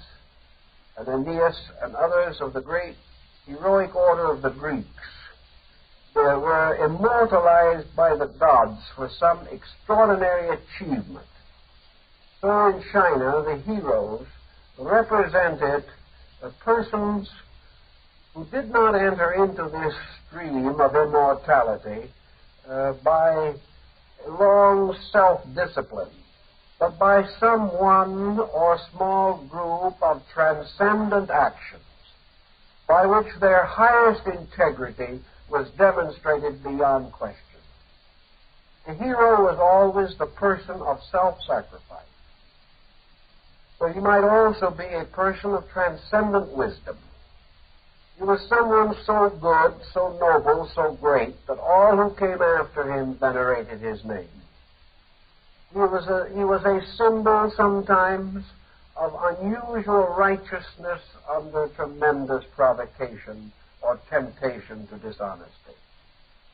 and Aeneas and others of the great heroic order of the Greeks, they were immortalized by the gods for some extraordinary achievement. So in China, the heroes represented the persons who did not enter into this stream of immortality by long self-discipline, but by some one or small group of transcendent actions by which their highest integrity was demonstrated beyond question. The hero was always the person of self-sacrifice. So he might also be a person of transcendent wisdom. He was someone so good, so noble, so great, that all who came after him venerated his name. He was a symbol sometimes of unusual righteousness under tremendous provocation or temptation to dishonesty.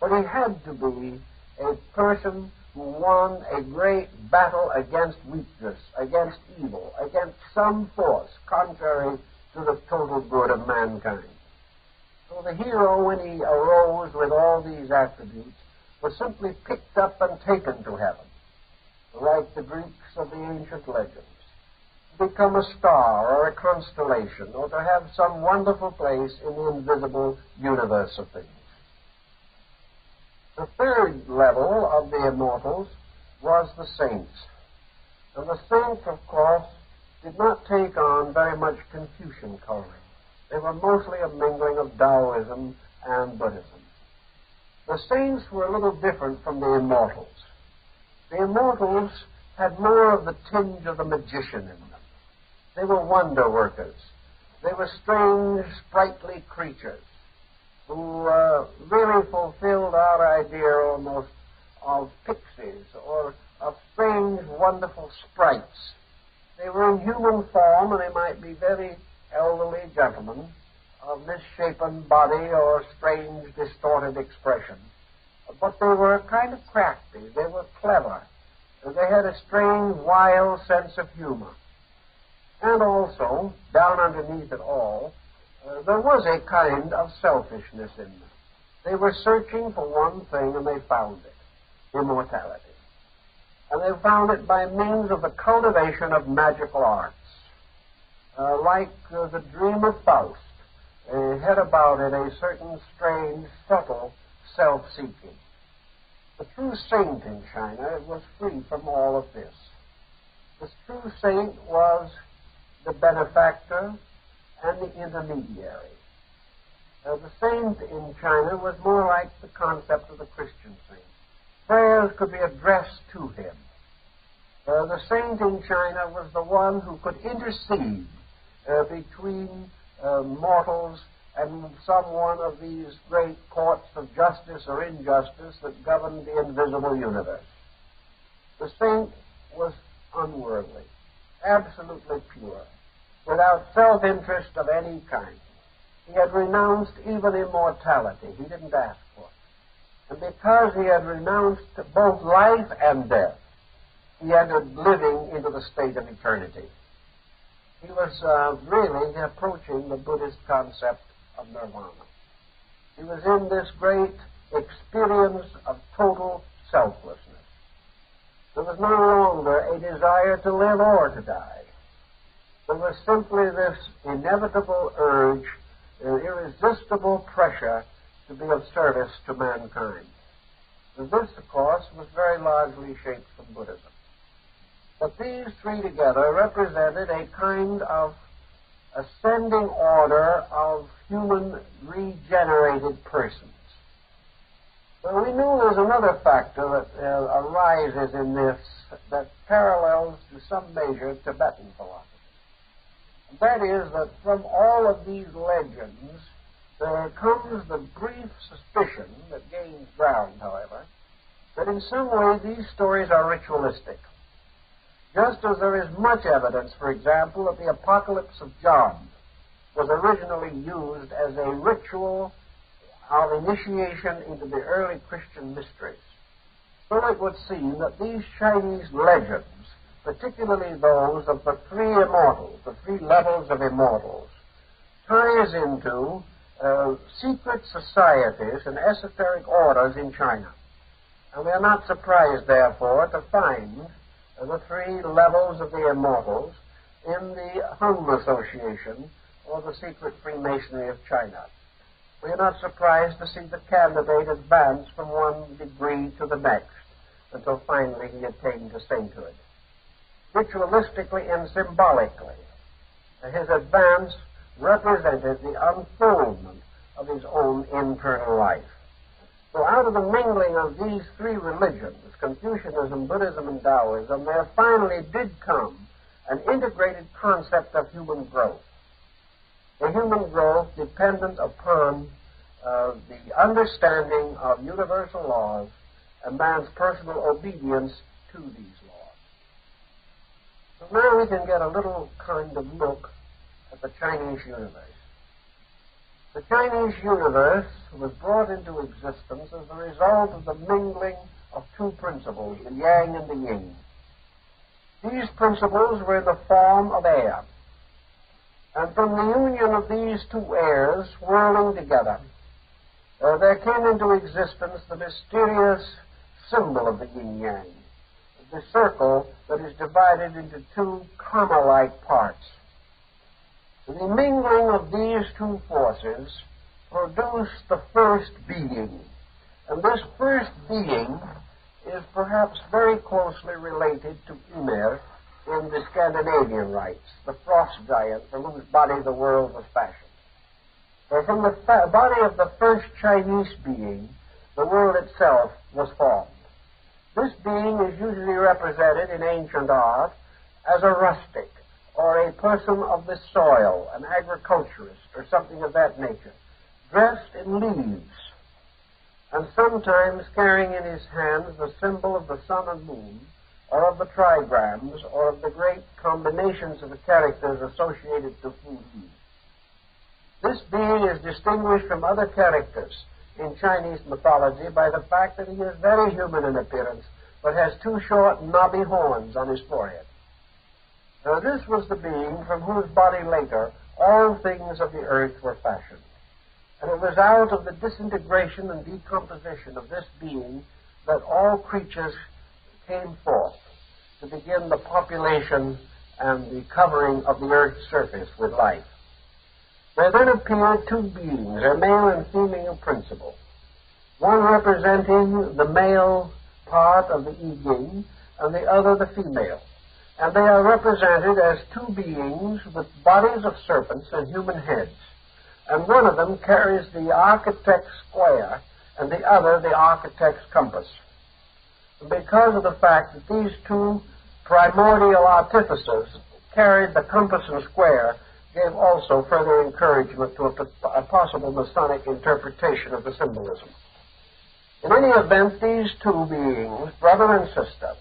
But he had to be a person who won a great battle against weakness, against evil, against some force contrary to the total good of mankind. So the hero, when he arose with all these attributes, was simply picked up and taken to heaven, like the Greeks of the ancient legends, to become a star or a constellation, or to have some wonderful place in the invisible universe of things. The third level of the immortals was the saints. And the saints, of course, did not take on very much Confucian coloring. They were mostly a mingling of Taoism and Buddhism. The saints were a little different from the immortals. The immortals had more of the tinge of the magician in them. They were wonder workers. They were strange, sprightly creatures who really fulfilled our idea almost of pixies or of strange, wonderful sprites. They were in human form, and they might be very elderly gentlemen of misshapen body or strange, distorted expression. But they were kind of crafty. They were clever. They had a strange, wild sense of humor. And also, down underneath it all, there was a kind of selfishness in them. They were searching for one thing, and they found it: immortality. And they found it by means of the cultivation of magical arts. Like the dream of Faust, had about it a certain strange, subtle self-seeking. The true saint in China was free from all of this. The true saint was the benefactor and the intermediary. The saint in China was more like the concept of the Christian saint. Prayers could be addressed to him. The saint in China was the one who could intercede between mortals and some one of these great courts of justice or injustice that governed the invisible universe. The saint was unworldly, absolutely pure, without self-interest of any kind. He had renounced even immortality. He didn't ask for it. And because he had renounced both life and death, he entered living into the state of eternity. He was really approaching the Buddhist concept of nirvana. He was in this great experience of total selflessness. There was no longer a desire to live or to die. There was simply this inevitable urge, irresistible pressure to be of service to mankind. And this, of course, was very largely shaped from Buddhism. But these three together represented a kind of ascending order of human regenerated persons. Well, we know there's another factor that arises in this that parallels to some measure Tibetan philosophy. And that is that from all of these legends there comes the brief suspicion that gains ground, however, that in some way these stories are ritualistic. Just as there is much evidence, for example, that the Apocalypse of John was originally used as a ritual of initiation into the early Christian mysteries, so it would seem that these Chinese legends, particularly those of the three immortals, the three levels of immortals, ties into secret societies and esoteric orders in China. And we are not surprised, therefore, to find the three levels of the immortals in the Hung Association, or the secret Freemasonry of China. We are not surprised to see the candidate advance from one degree to the next until finally he attained to sainthood. Ritualistically and symbolically, his advance represented the unfoldment of his own internal life. So out of the mingling of these three religions, Confucianism, Buddhism, and Taoism, there finally did come an integrated concept of human growth. A human growth dependent upon the understanding of universal laws and man's personal obedience to these laws. So now we can get a little kind of look at the Chinese universe. The Chinese universe was brought into existence as a result of the mingling of two principles, the yang and the yin. These principles were in the form of air. And from the union of these two airs whirling together, there came into existence the mysterious symbol of the yin-yang, the circle that is divided into two comma-like parts. The mingling of these two forces produced the first being. And this first being is perhaps very closely related to Ymir in the Scandinavian rites, the frost giant from whose body the world was fashioned. For from the body of the first Chinese being, the world itself was formed. This being is usually represented in ancient art as a rustic, or a person of the soil, an agriculturist, or something of that nature, dressed in leaves, and sometimes carrying in his hands the symbol of the sun and moon, or of the trigrams, or of the great combinations of the characters associated to Fu Yi. This being is distinguished from other characters in Chinese mythology by the fact that he is very human in appearance, but has two short, knobby horns on his forehead. Now, this was the being from whose body later all things of the earth were fashioned. And it was out of the disintegration and decomposition of this being that all creatures came forth to begin the population and the covering of the earth's surface with life. There then appeared two beings, a male and female principle, one representing the male part of the I Ching and the other the female. And they are represented as two beings with bodies of serpents and human heads. And one of them carries the architect's square and the other the architect's compass. And because of the fact that these two primordial artificers carried the compass and square, gave also further encouragement to a possible Masonic interpretation of the symbolism. In any event, these two beings, brother and sister,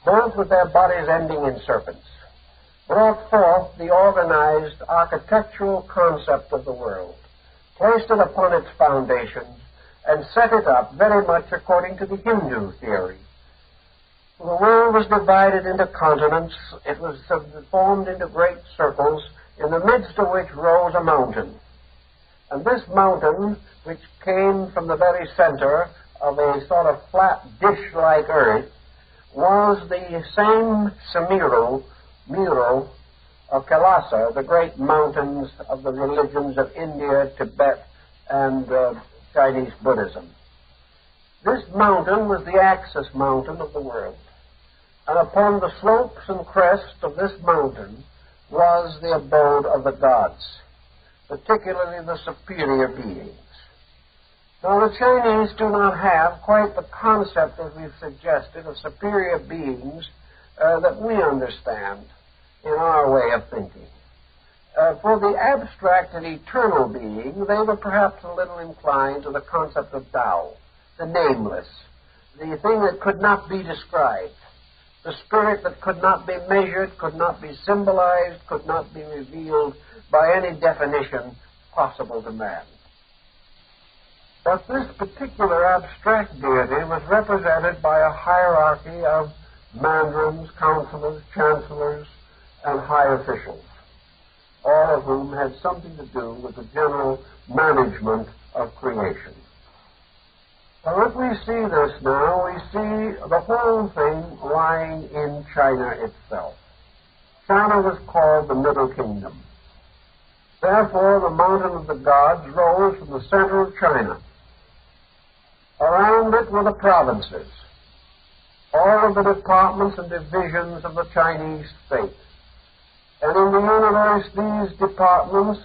both with their bodies ending in serpents, brought forth the organized architectural concept of the world, placed it upon its foundations, and set it up very much according to the Hindu theory. The world was divided into continents. It was formed into great circles, in the midst of which rose a mountain. And this mountain, which came from the very center of a sort of flat dish-like earth, was the same Mural of Kailasa, the great mountains of the religions of India, Tibet, and Chinese Buddhism. This mountain was the axis mountain of the world. And upon the slopes and crests of this mountain was the abode of the gods, particularly the superior beings. Now, the Chinese do not have quite the concept, as we've suggested, of superior beings that we understand in our way of thinking. For the abstract and eternal being, they were perhaps a little inclined to the concept of Tao, the nameless, the thing that could not be described, the spirit that could not be measured, could not be symbolized, could not be revealed by any definition possible to man. But this particular abstract deity was represented by a hierarchy of mandarins, counselors, chancellors, and high officials, all of whom had something to do with the general management of creation. So if we see this now, we see the whole thing lying in China itself. China was called the Middle Kingdom. Therefore, the mountain of the gods rose from the center of China. Around it were the provinces, all of the departments and divisions of the Chinese state. And in the universe, these departments,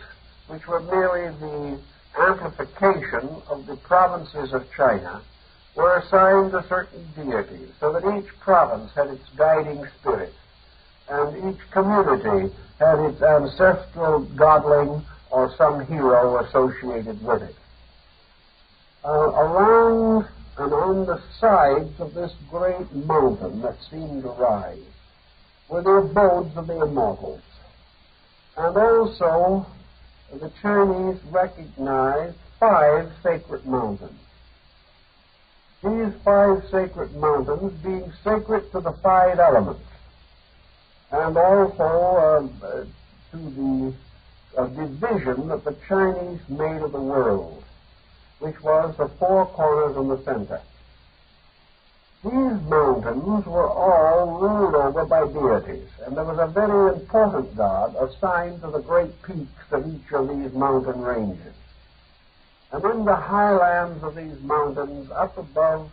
which were merely the amplification of the provinces of China, were assigned to certain deities, so that each province had its guiding spirit, and each community had its ancestral godling or some hero associated with it. Around and on the sides of this great mountain that seemed to rise were the abodes of the Immortals. And also, the Chinese recognized 5 sacred mountains. These 5 sacred mountains being sacred to the 5 elements, and also to the division that the Chinese made of the world, which was the 4 corners in the center. These mountains were all ruled over by deities, and there was a very important god assigned to the great peaks of each of these mountain ranges. And in the highlands of these mountains, up above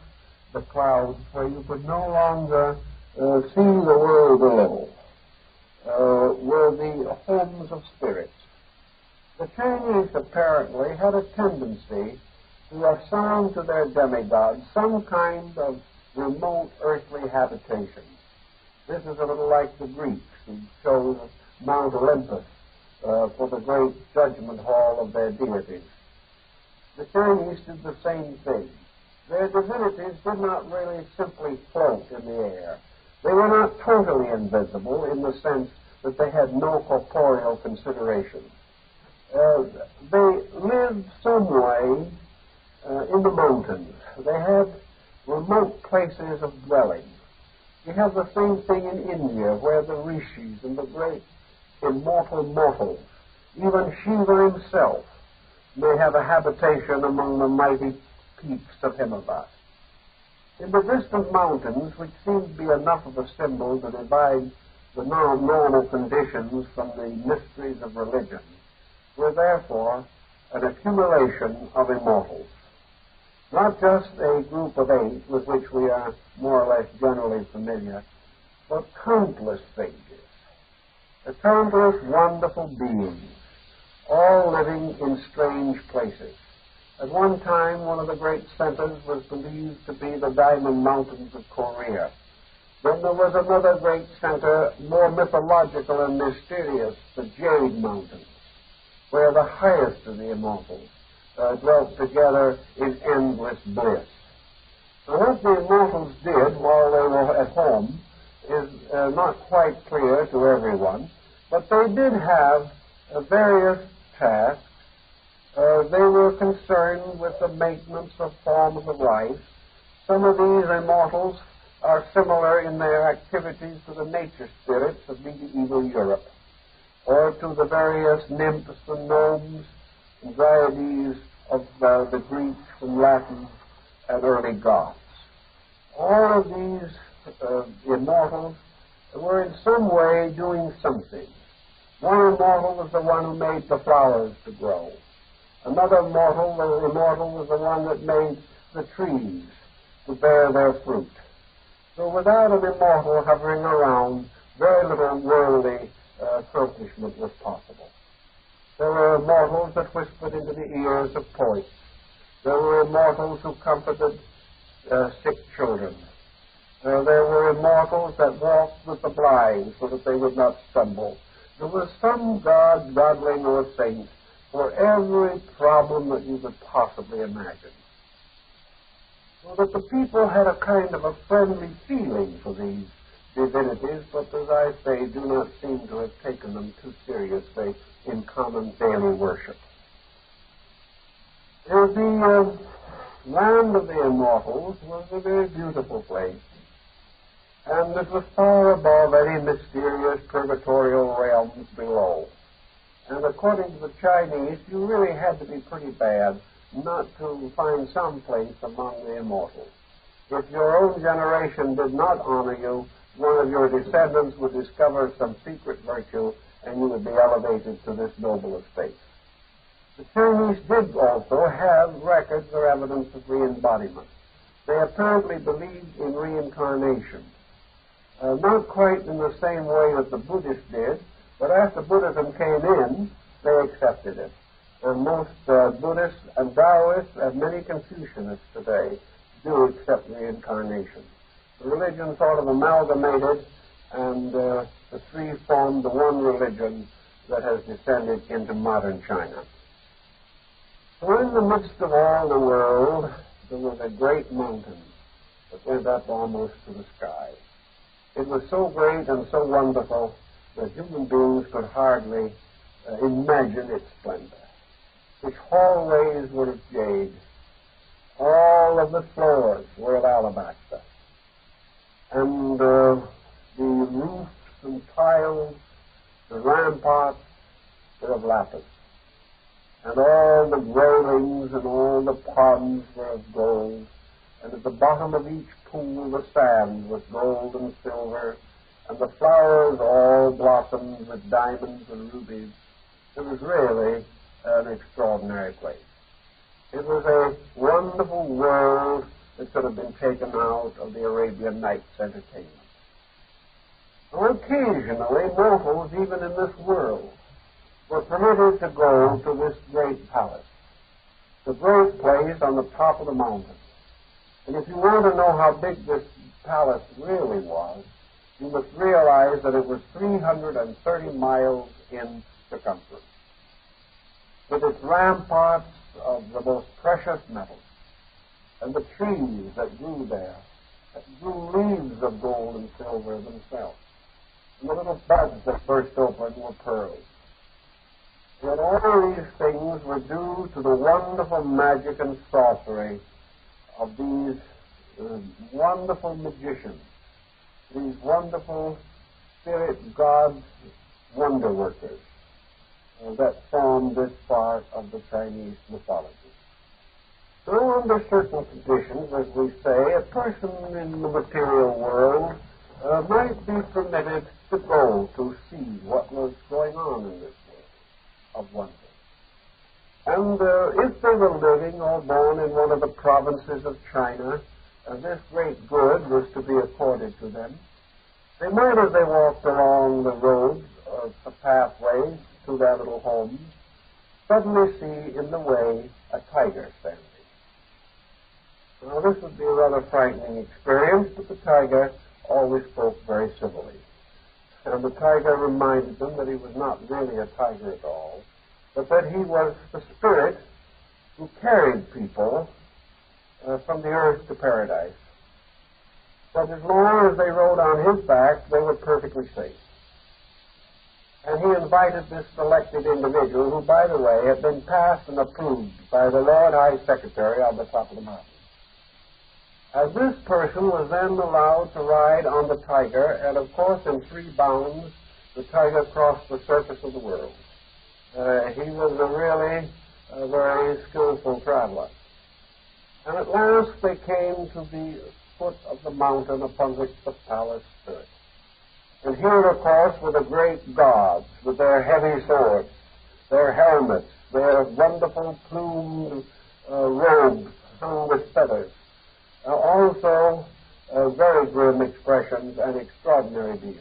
the clouds, where you could no longer see the world below, were the homes of spirits. The Chinese apparently had a tendency to assign to their demigods some kind of remote earthly habitation. This is a little like the Greeks, who chose Mount Olympus for the great judgment hall of their deities. The Chinese did the same thing. Their divinities did not really simply float in the air. They were not totally invisible in the sense that they had no corporeal consideration. They lived some way in the mountains. They had remote places of dwelling. You have the same thing in India, where the rishis and the great immortal mortals, even Shiva himself, may have a habitation among the mighty peaks of Himalaya. In the distant mountains, which seem to be enough of a symbol to divide the normal conditions from the mysteries of religion, were therefore an accumulation of immortals. Not just a group of 8 with which we are more or less generally familiar, but countless figures, the countless wonderful beings, all living in strange places. At one time, one of the great centers was believed to be the Diamond Mountains of Korea. Then there was another great center, more mythological and mysterious, the Jade Mountains, where the highest of the immortals dwelt together in endless bliss. Now, what the immortals did while they were at home is not quite clear to everyone, but they did have various tasks. They were concerned with the maintenance of forms of life. Some of these immortals are similar in their activities to the nature spirits of medieval Europe, or to the various nymphs and gnomes and deities of the Greeks and Latins and early Goths. All of these immortals were in some way doing something. One immortal was the one who made the flowers to grow. Another immortal was the one that made the trees to bear their fruit. So without an immortal hovering around, very little worldly accomplishment was possible. There were immortals that whispered into the ears of poets. There were immortals who comforted sick children. There were immortals that walked with the blind so that they would not stumble. There was some god, godling, or saint for every problem that you could possibly imagine. So that the people had a kind of a friendly feeling for these divinities, but as I say, do not seem to have taken them too seriously in common daily worship. The land of the Immortals was a very beautiful place, and it was far above any mysterious purgatorial realms below. And according to the Chinese, you really had to be pretty bad not to find some place among the immortals. If your own generation did not honor you, one of your descendants would discover some secret virtue, and you would be elevated to this noble estate. The Chinese did also have records or evidence of re-embodiment. They apparently believed in reincarnation. Not quite in the same way that the Buddhists did, but after Buddhism came in, they accepted it. And most Buddhists and Taoists and many Confucianists today do accept reincarnation. The religion sort of amalgamated, and the three formed the one religion that has descended into modern China. So in the midst of all the world, there was a great mountain that went up almost to the sky. It was so great and so wonderful that human beings could hardly imagine its splendor. Its hallways were of jade. All of the floors were of alabaster. And the roofs and tiles, the ramparts were of lapis. And all the railings and all the ponds were of gold. And at the bottom of each pool the sand was gold and silver, and the flowers all blossomed with diamonds and rubies. It was really an extraordinary place. It was a wonderful world that could have been taken out of the Arabian Nights entertainment. Now, occasionally, mortals, even in this world, were permitted to go to this great palace, the great place on the top of the mountain. And if you want to know how big this palace really was, you must realize that it was 330 miles in circumference, with its ramparts of the most precious metals, and the trees that grew there, that grew leaves of gold and silver themselves, and the little buds that burst open were pearls. Yet all these things were due to the wonderful magic and sorcery of these wonderful magicians, these wonderful spirit gods, wonder workers that form this part of the Chinese mythology. So under certain conditions, as we say, a person in the material world might be permitted to go to see what was going on in this world of wonder. And if they were living or born in one of the provinces of China, this great good was to be accorded to them. They might, as they walked along the roads or the pathways to their little homes, suddenly see in the way a tiger standing. Now, this would be a rather frightening experience, but the tiger always spoke very civilly. And the tiger reminded them that he was not really a tiger at all, but that he was the spirit who carried people from the earth to paradise. But as long as they rode on his back, they were perfectly safe. And he invited this selected individual, who, by the way, had been passed and approved by the Lord High Secretary on the top of the mountain. As this person was then allowed to ride on the tiger, and of course in 3 bounds, the tiger crossed the surface of the world. He was a very skillful traveler. And at last they came to the foot of the mountain upon which the palace stood. And here, of course, were the great gods with their heavy swords, their helmets, their wonderful plumed robes hung with feathers. Also, very grim expressions and extraordinary beards.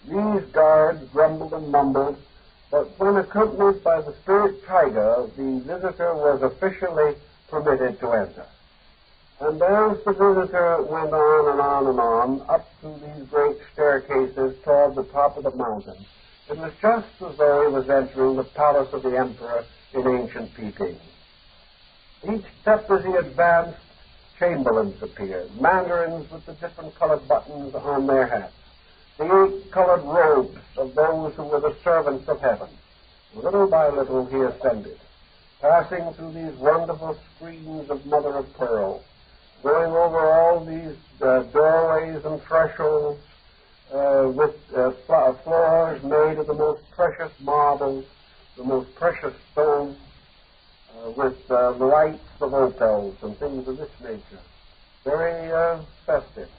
These guards grumbled and mumbled, but when accompanied by the spirit tiger, the visitor was officially permitted to enter. And as the visitor went on and on and on, up through these great staircases toward the top of the mountain, it was just as though he was entering the palace of the emperor in ancient Peking. Each step as he advanced, chamberlains appeared, mandarins with the different colored buttons on their hats, the 8 colored robes of those who were the servants of heaven. Little by little he ascended, passing through these wonderful screens of mother of pearl, going over all these doorways and thresholds with floors made of the most precious marbles, the most precious stones, with lights of opals and things of this nature. Very festive.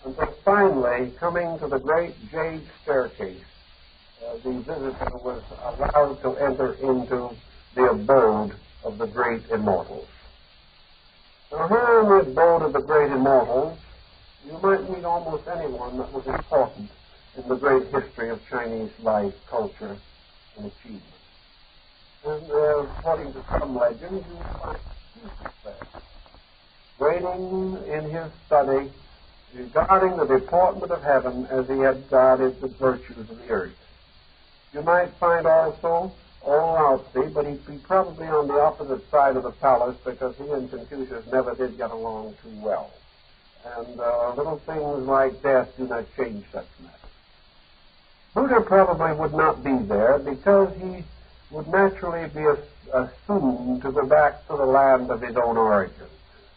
Until finally, coming to the great jade staircase, the visitor was allowed to enter into the abode of the great immortals. Now, here in the abode of the great immortals, you might meet almost anyone that was important in the great history of Chinese life, culture, and achievement. And according to some legends, you will find Confucius there, waiting in his study, regarding the deportment of heaven as he had guarded the virtues of the earth. You might find also old Laozi, but he'd be probably on the opposite side of the palace because he and Confucius never did get along too well. And little things like death do not change such matters. Buddha probably would not be there because he would naturally be assumed to go back to the land of his own origin.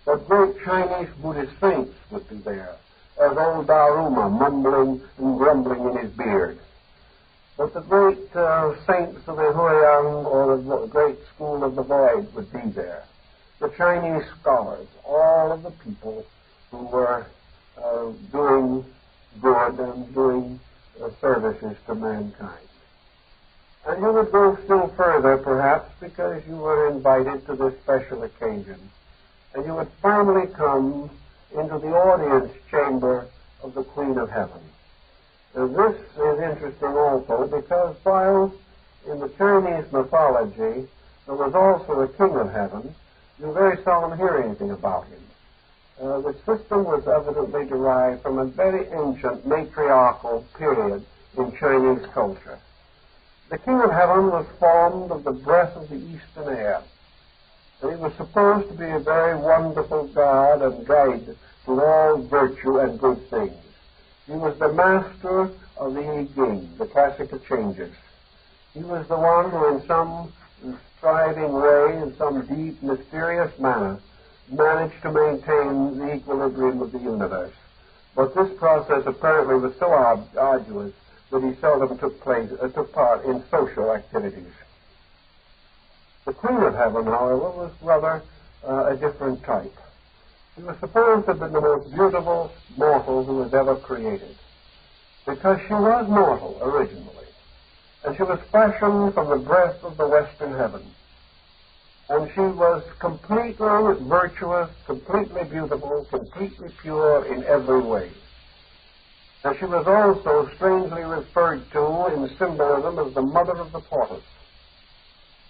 But great Chinese Buddhist saints would be there, as old Daruma, mumbling and grumbling in his beard. But the great saints of the Huiyang or the great school of the void would be there. The Chinese scholars, all of the people who were doing good and doing services to mankind. And you would go still further, perhaps, because you were invited to this special occasion. And you would finally come into the audience chamber of the Queen of Heaven. And this is interesting also because while in the Chinese mythology there was also a King of Heaven, you very seldom hear anything about him. The system was evidently derived from a very ancient matriarchal period in Chinese culture. The King of Heaven was formed of the breath of the eastern air, and he was supposed to be a very wonderful God and guide to all virtue and good things. He was the master of the I Ching, the classical changes. He was the one who in some striving way, in some deep, mysterious manner, managed to maintain the equilibrium of the universe. But this process apparently was so arduous that he seldom took part in social activities. The Queen of Heaven, however, was rather a different type. She was supposed to have been the most beautiful mortal who was ever created, because she was mortal originally, and she was fashioned from the breath of the western heaven. And she was completely virtuous, completely beautiful, completely pure in every way. And she was also strangely referred to in symbolism as the mother of the tortoise.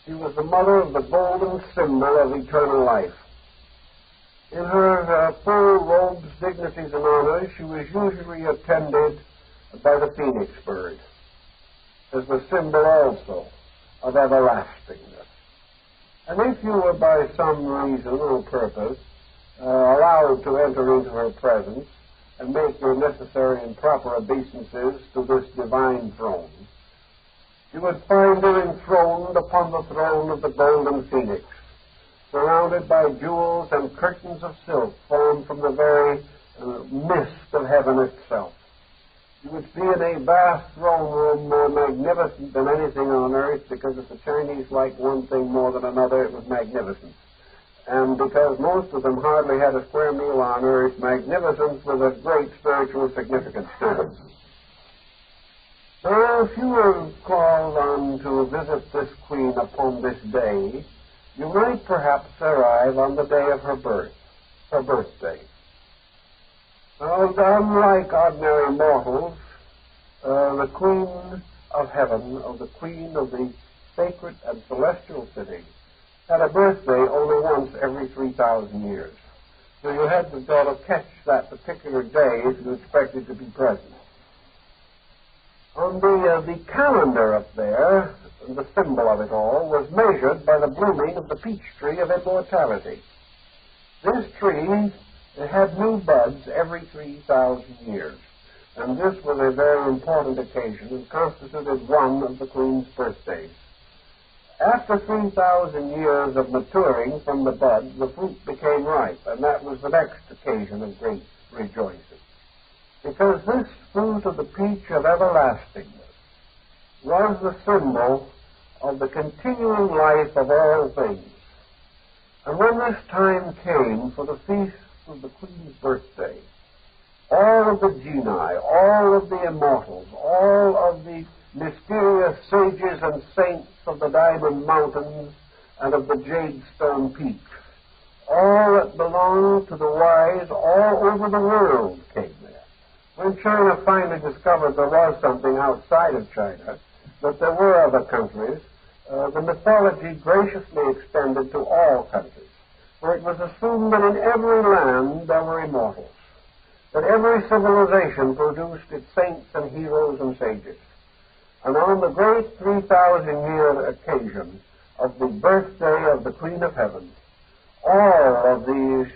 She was the mother of the golden symbol of eternal life. In her full robes, dignities, and honors, she was usually attended by the phoenix bird, as the symbol also of everlastingness. And if you were by some reason or purpose allowed to enter into her presence and make your necessary and proper obeisances to this divine throne, you would find her enthroned upon the throne of the golden phoenix, surrounded by jewels and curtains of silk formed from the very mist of heaven itself. You would see in a vast throne room more magnificent than anything on earth, because if the Chinese liked one thing more than another, it was magnificence. And because most of them hardly had a square meal on earth, magnificence was of great spiritual significance to them. So if you were called on to visit this queen upon this day, you might perhaps arrive on the day of her birth, her birthday. Now, unlike ordinary mortals, the Queen of Heaven, or the Queen of the sacred and celestial city, had a birthday only once every 3,000 years. So you had to sort of catch that particular day if you expected to be present. On the calendar up there, the symbol of it all, was measured by the blooming of the peach tree of immortality. This tree had new buds every 3,000 years, and this was a very important occasion and constituted one of the Queen's birthdays. After 3,000 years of maturing from the bud, the fruit became ripe, and that was the next occasion of great rejoicing. Because this fruit of the peach of everlastingness was the symbol of the continuing life of all things. And when this time came for the feast of the Queen's birthday, all of the genii, all of the immortals, all of the mysterious sages and saints of the Diamond Mountains and of the Jade Stone Peaks, all that belonged to the wise all over the world came there. When China finally discovered there was something outside of China, that there were other countries, the mythology graciously extended to all countries, for it was assumed that in every land there were immortals, that every civilization produced its saints and heroes and sages. And on the great 3,000-year occasion of the birthday of the Queen of Heaven, all of these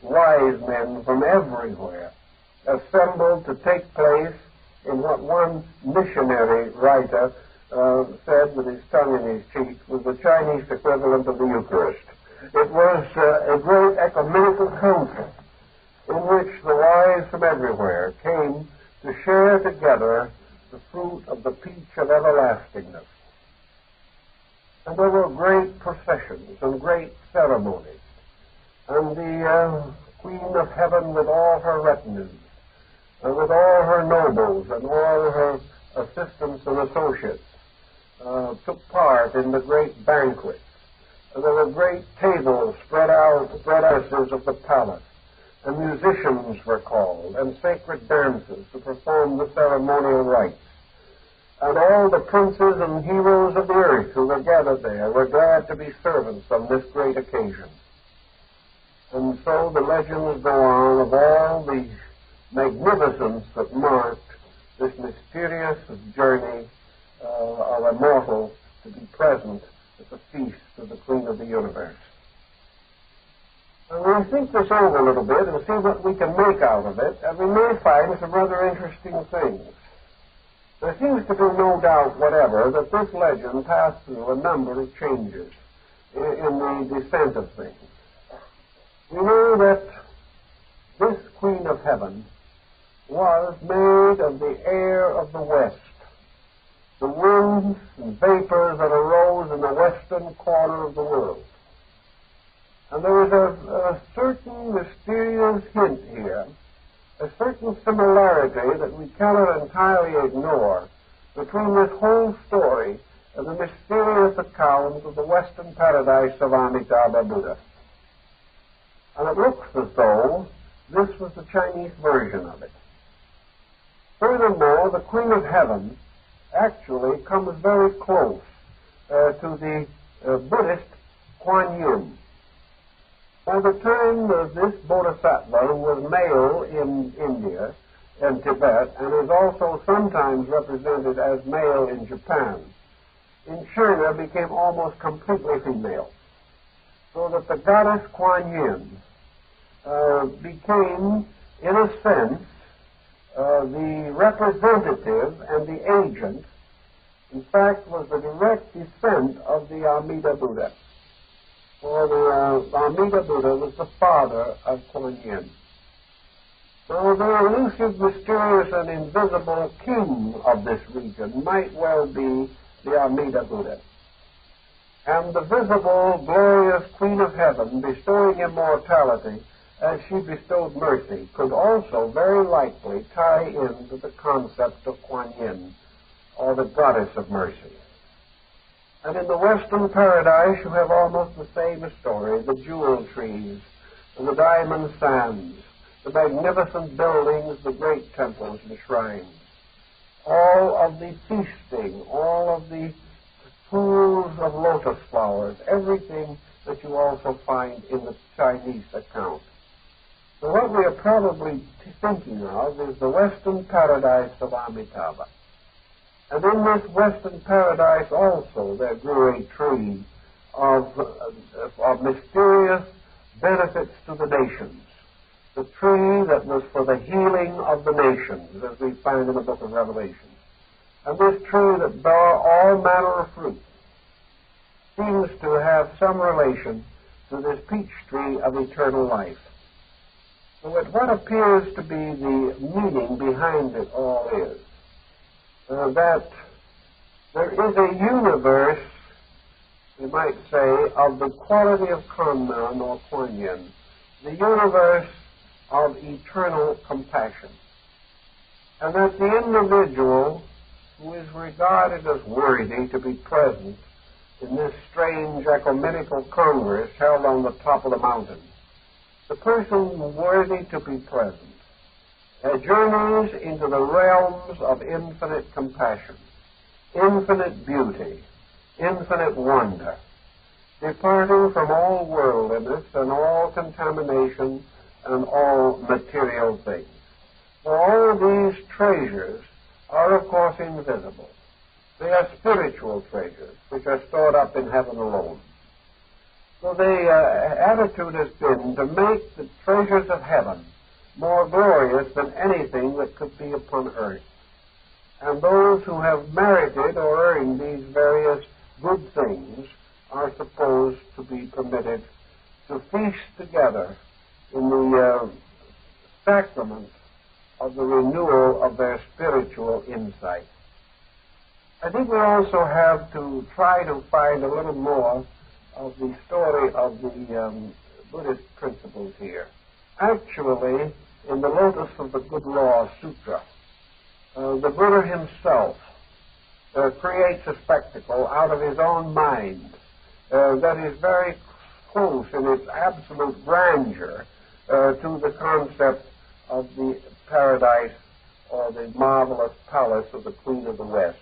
wise men from everywhere assembled to take place in what one missionary writer said with his tongue in his cheek was the Chinese equivalent of the Eucharist. It was a great ecumenical council in which the wise from everywhere came to share together the fruit of the peach of everlastingness. And there were great processions and great ceremonies, and the Queen of Heaven with all her retinues, and with all her nobles and all her assistants and associates, took part in the great banquet. And there were great tables spread out, the terraces of the palace, and musicians were called, and sacred dances to perform the ceremonial rites. And all the princes and heroes of the earth who were gathered there were glad to be servants on this great occasion. And so the legends go on of all the magnificence that marked this mysterious journey of immortals to be present at the feast of the Queen of the Universe. And we'll think this over a little bit and see what we can make out of it, and we may find some rather interesting things. There seems to be no doubt whatever that this legend passed through a number of changes in the descent of things. We know that this Queen of Heaven was made of the air of the West, the winds and vapors that arose in the western corner of the world. And there is a certain mysterious hint here, a certain similarity that we cannot entirely ignore between this whole story and the mysterious account of the Western paradise of Amitabha Buddha. And it looks as though this was the Chinese version of it. Furthermore, the Queen of Heaven actually comes very close to the Buddhist Kuan Yin. By the time this Bodhisattva was male in India and Tibet, and is also sometimes represented as male in Japan, in China became almost completely female. So that the goddess Kuan Yin became, in a sense, the representative and the agent, in fact, was the direct descent of the Amida Buddha. For the Amida Buddha was the father of Kuan Yin. So the elusive, mysterious, and invisible king of this region might well be the Amida Buddha. And the visible, glorious Queen of Heaven, bestowing immortality as she bestowed mercy, could also very likely tie into the concept of Kuan Yin, or the goddess of mercy. And in the Western paradise, you have almost the same story: the jewel trees, and the diamond sands, the magnificent buildings, the great temples and shrines, all of the feasting, all of the pools of lotus flowers, everything that you also find in the Chinese account. So what we are probably thinking of is the Western paradise of Amitabha. And in this Western paradise also there grew a tree of mysterious benefits to the nations. The tree that was for the healing of the nations, as we find in the book of Revelation. And this tree that bore all manner of fruit seems to have some relation to this peach tree of eternal life. So what appears to be the meaning behind it all is that there is a universe, we might say, of the quality of Kunman or Kuan Yin, the universe of eternal compassion. And that the individual who is regarded as worthy to be present in this strange ecumenical congress held on the top of the mountain, the person worthy to be present journeys into the realms of infinite compassion, infinite beauty, infinite wonder, departing from all worldliness and all contamination and all material things. For all these treasures are, of course, invisible. They are spiritual treasures, which are stored up in heaven alone. So the attitude has been to make the treasures of heaven more glorious than anything that could be upon earth. And those who have merited or earned these various good things are supposed to be permitted to feast together in the sacrament of the renewal of their spiritual insight. I think we also have to try to find a little more of the story of the Buddhist principles here. Actually, in the Lotus of the Good Law Sutra, the Buddha himself creates a spectacle out of his own mind that is very close in its absolute grandeur to the concept of the paradise or the marvelous palace of the Queen of the West.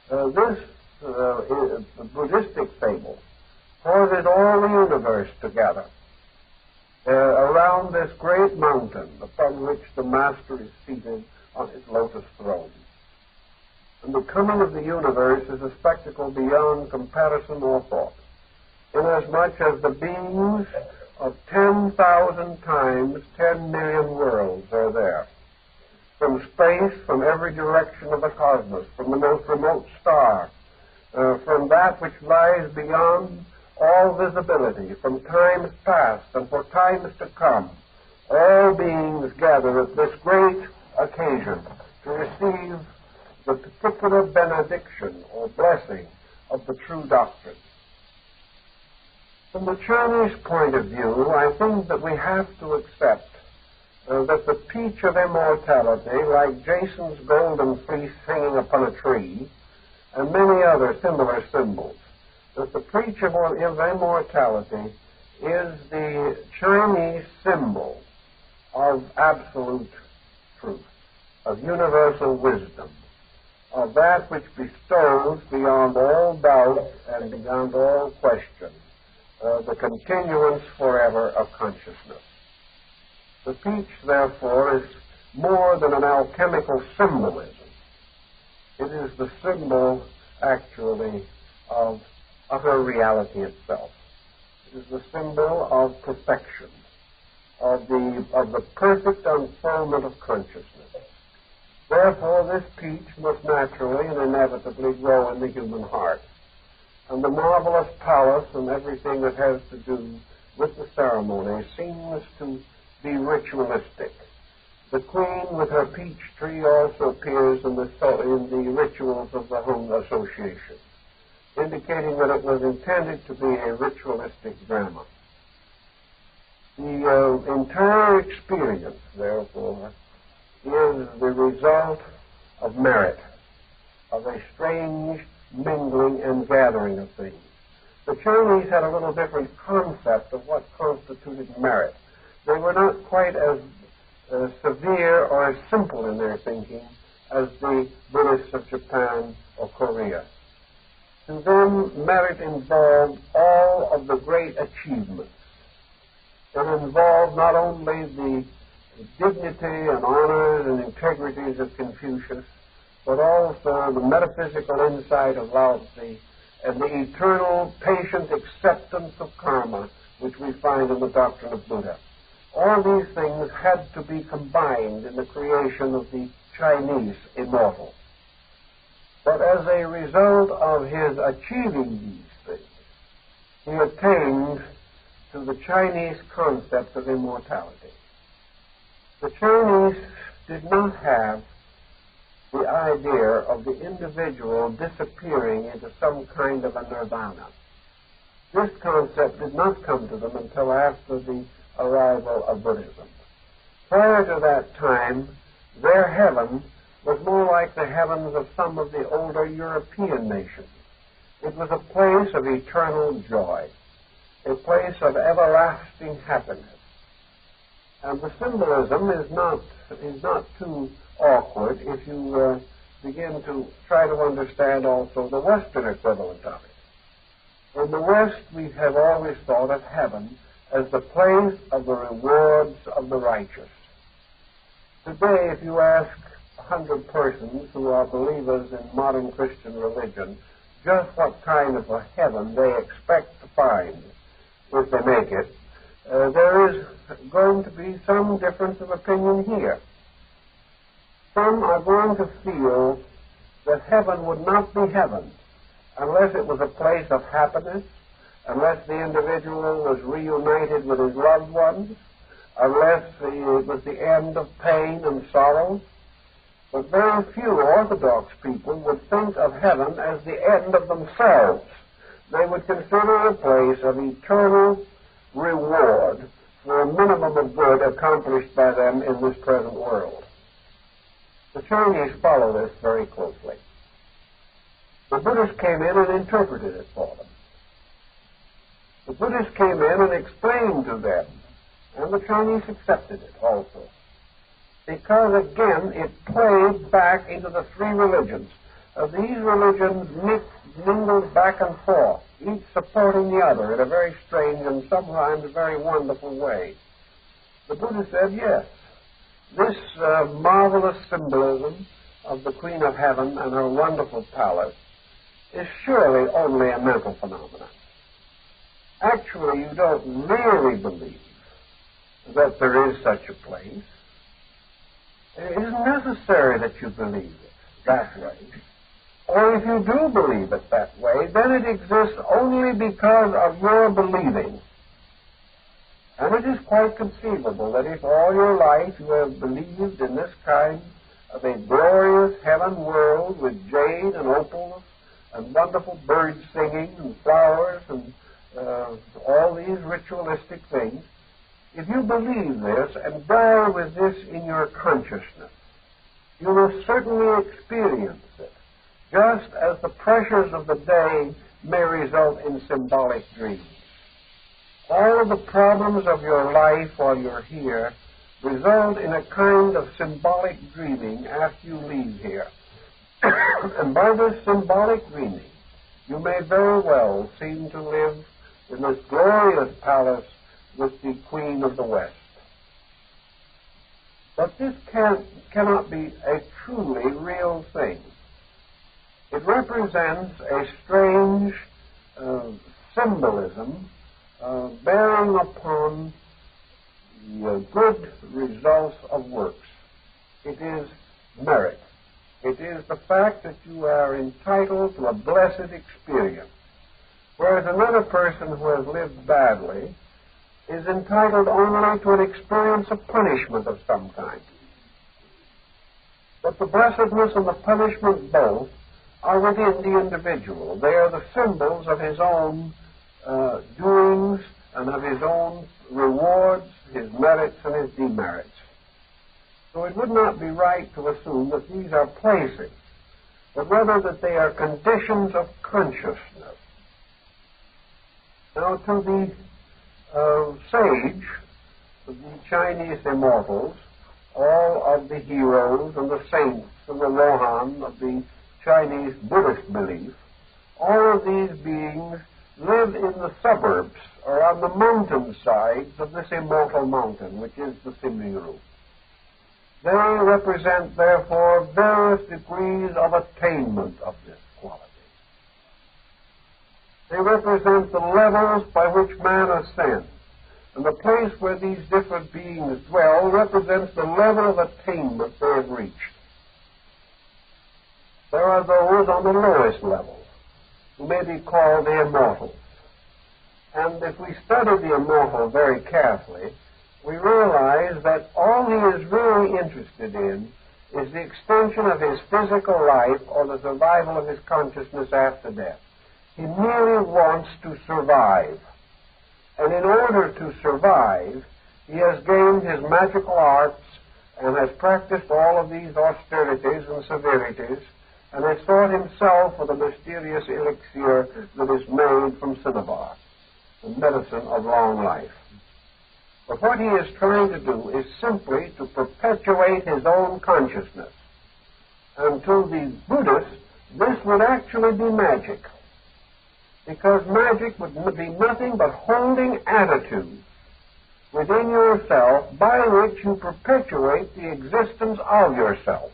This is the Buddhistic fable causes all the universe together around this great mountain upon which the Master is seated on his lotus throne. And the coming of the universe is a spectacle beyond comparison or thought, inasmuch as the beings of 10,000 times 10 million worlds are there. From space, from every direction of the cosmos, from the most remote star, from that which lies beyond all visibility, from times past and for times to come, all beings gather at this great occasion to receive the particular benediction or blessing of the true doctrine. From the Chinese point of view, I think that we have to accept that the peach of immortality, like Jason's golden fleece hanging upon a tree, and many other similar symbols, that the peach of immortality is the Chinese symbol of absolute truth, of universal wisdom, of that which bestows beyond all doubt and beyond all question the continuance forever of consciousness. The peach, therefore, is more than an alchemical symbolism. It is the symbol, actually, of utter reality itself. It is the symbol of perfection, of the perfect unfoldment of consciousness. Therefore, this peach must naturally and inevitably grow in the human heart. And the marvelous palace and everything that has to do with the ceremony seems to be ritualistic. The queen with her peach tree also appears in the rituals of the Hung Association, indicating that it was intended to be a ritualistic drama. The entire experience, therefore, is the result of merit, of a strange mingling and gathering of things. The Chinese had a little different concept of what constituted merit. They were not quite as severe or as simple in their thinking as the Buddhists of Japan or Korea. To them, merit involved all of the great achievements. It involved not only the dignity and honors and integrities of Confucius, but also the metaphysical insight of Lao Tzu and the eternal patient acceptance of karma which we find in the doctrine of Buddha. All these things had to be combined in the creation of the Chinese immortal. But as a result of his achieving these things, he attained to the Chinese concept of immortality. The Chinese did not have the idea of the individual disappearing into some kind of a nirvana. This concept did not come to them until after the arrival of Buddhism. Prior to that time, their heaven was more like the heavens of some of the older European nations. It was a place of eternal joy, a place of everlasting happiness. And the symbolism is not too awkward if you begin to try to understand also the Western equivalent of it. In the West, we have always thought of heaven as the place of the rewards of the righteous. Today, if you ask 100 persons who are believers in modern Christian religion just what kind of a heaven they expect to find if they make it, there is going to be some difference of opinion here. Some are going to feel that heaven would not be heaven unless it was a place of happiness, unless the individual was reunited with his loved ones, unless it was the end of pain and sorrow. But very few Orthodox people would think of heaven as the end of themselves. They would consider it a place of eternal reward for a minimum of good accomplished by them in this present world. The Chinese follow this very closely. The Buddhists came in and interpreted it for them. The Buddhists came in and explained to them, and the Chinese accepted it also. Because, again, it played back into the three religions. These religions mingled back and forth, each supporting the other in a very strange and sometimes very wonderful way. The Buddha said, yes, this marvelous symbolism of the Queen of Heaven and her wonderful palace is surely only a mental phenomenon. Actually, you don't really believe that there is such a place. It isn't necessary that you believe it that way. Or if you do believe it that way, then it exists only because of your believing. And it is quite conceivable that if all your life you have believed in this kind of a glorious heaven world with jade and opals and wonderful birds singing and flowers and all these ritualistic things, if you believe this and die with this in your consciousness, you will certainly experience it, just as the pressures of the day may result in symbolic dreams. All of the problems of your life while you're here result in a kind of symbolic dreaming after you leave here. And by this symbolic dreaming, you may very well seem to live in this glorious palace with the Queen of the West. But this cannot be a truly real thing. It represents a strange symbolism bearing upon the good results of works. It is merit. It is the fact that you are entitled to a blessed experience, whereas another person who has lived badly is entitled only to an experience of punishment of some kind. But the blessedness and the punishment both are within the individual. They are the symbols of his own doings and of his own rewards, his merits and his demerits. So it would not be right to assume that these are places, but rather that they are conditions of consciousness. Now, to the sage, the Chinese immortals, all of the heroes and the saints and the Rohan of the Chinese Buddhist belief, all of these beings live in the suburbs or on the mountain sides of this immortal mountain, which is the Sibiru. They represent, therefore, various degrees of attainment of this quality. They They represent the levels by which man ascends. And the place where these different beings dwell represents the level of attainment they have reached. There are those on the lowest level, who may be called the Immortals. And if we study the Immortal very carefully, we realize that all he is really interested in is the extension of his physical life or the survival of his consciousness after death. He merely wants to survive. And in order to survive, he has gained his magical arts and has practiced all of these austerities and severities, and has sought himself for the mysterious elixir that is made from cinnabar, the medicine of long life. But what he is trying to do is simply to perpetuate his own consciousness. And to the Buddhist, this would actually be magic, because magic would be nothing but holding attitudes within yourself by which you perpetuate the existence of yourself.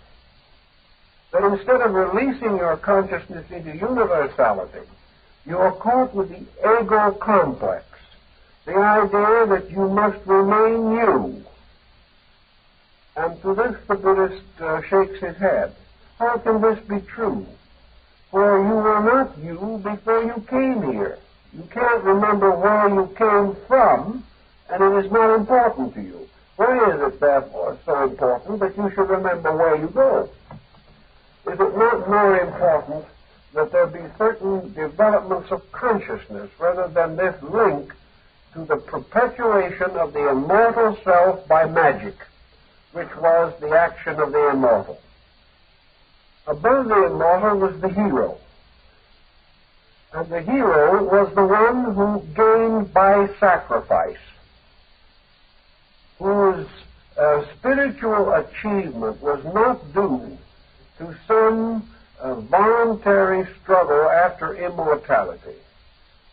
That instead of releasing your consciousness into universality, you are caught with the ego complex, the idea that you must remain you. And to this the Buddhist shakes his head. How can this be true? For you were not you before you came here. You can't remember where you came from, and it is not important to you. Why is it, therefore, so important that you should remember where you go? Is it not more important that there be certain developments of consciousness rather than this link to the perpetuation of the immortal self by magic, which was the action of the immortal? Above the immortal was the hero. And the hero was the one who gained by sacrifice, whose spiritual achievement was not due to some voluntary struggle after immortality,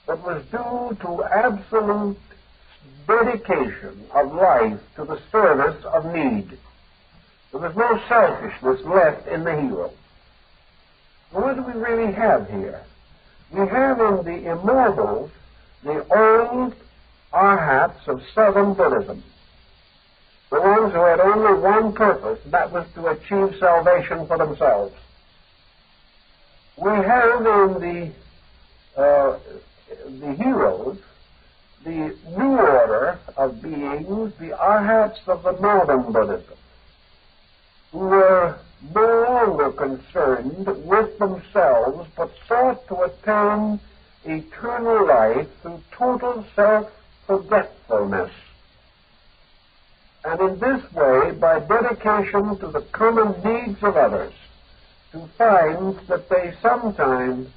but was due to absolute dedication of life to the service of need. There was no selfishness left in the hero. What do we really have here? We have in the Immortals the old arhats of Southern Buddhism, the ones who had only one purpose, and that was to achieve salvation for themselves. We have in the heroes the new order of beings, the arhats of the Northern Buddhism, who were no longer concerned with themselves, but sought to attain eternal life through total self-forgetfulness. And in this way, by dedication to the common needs of others, to find that they sometimes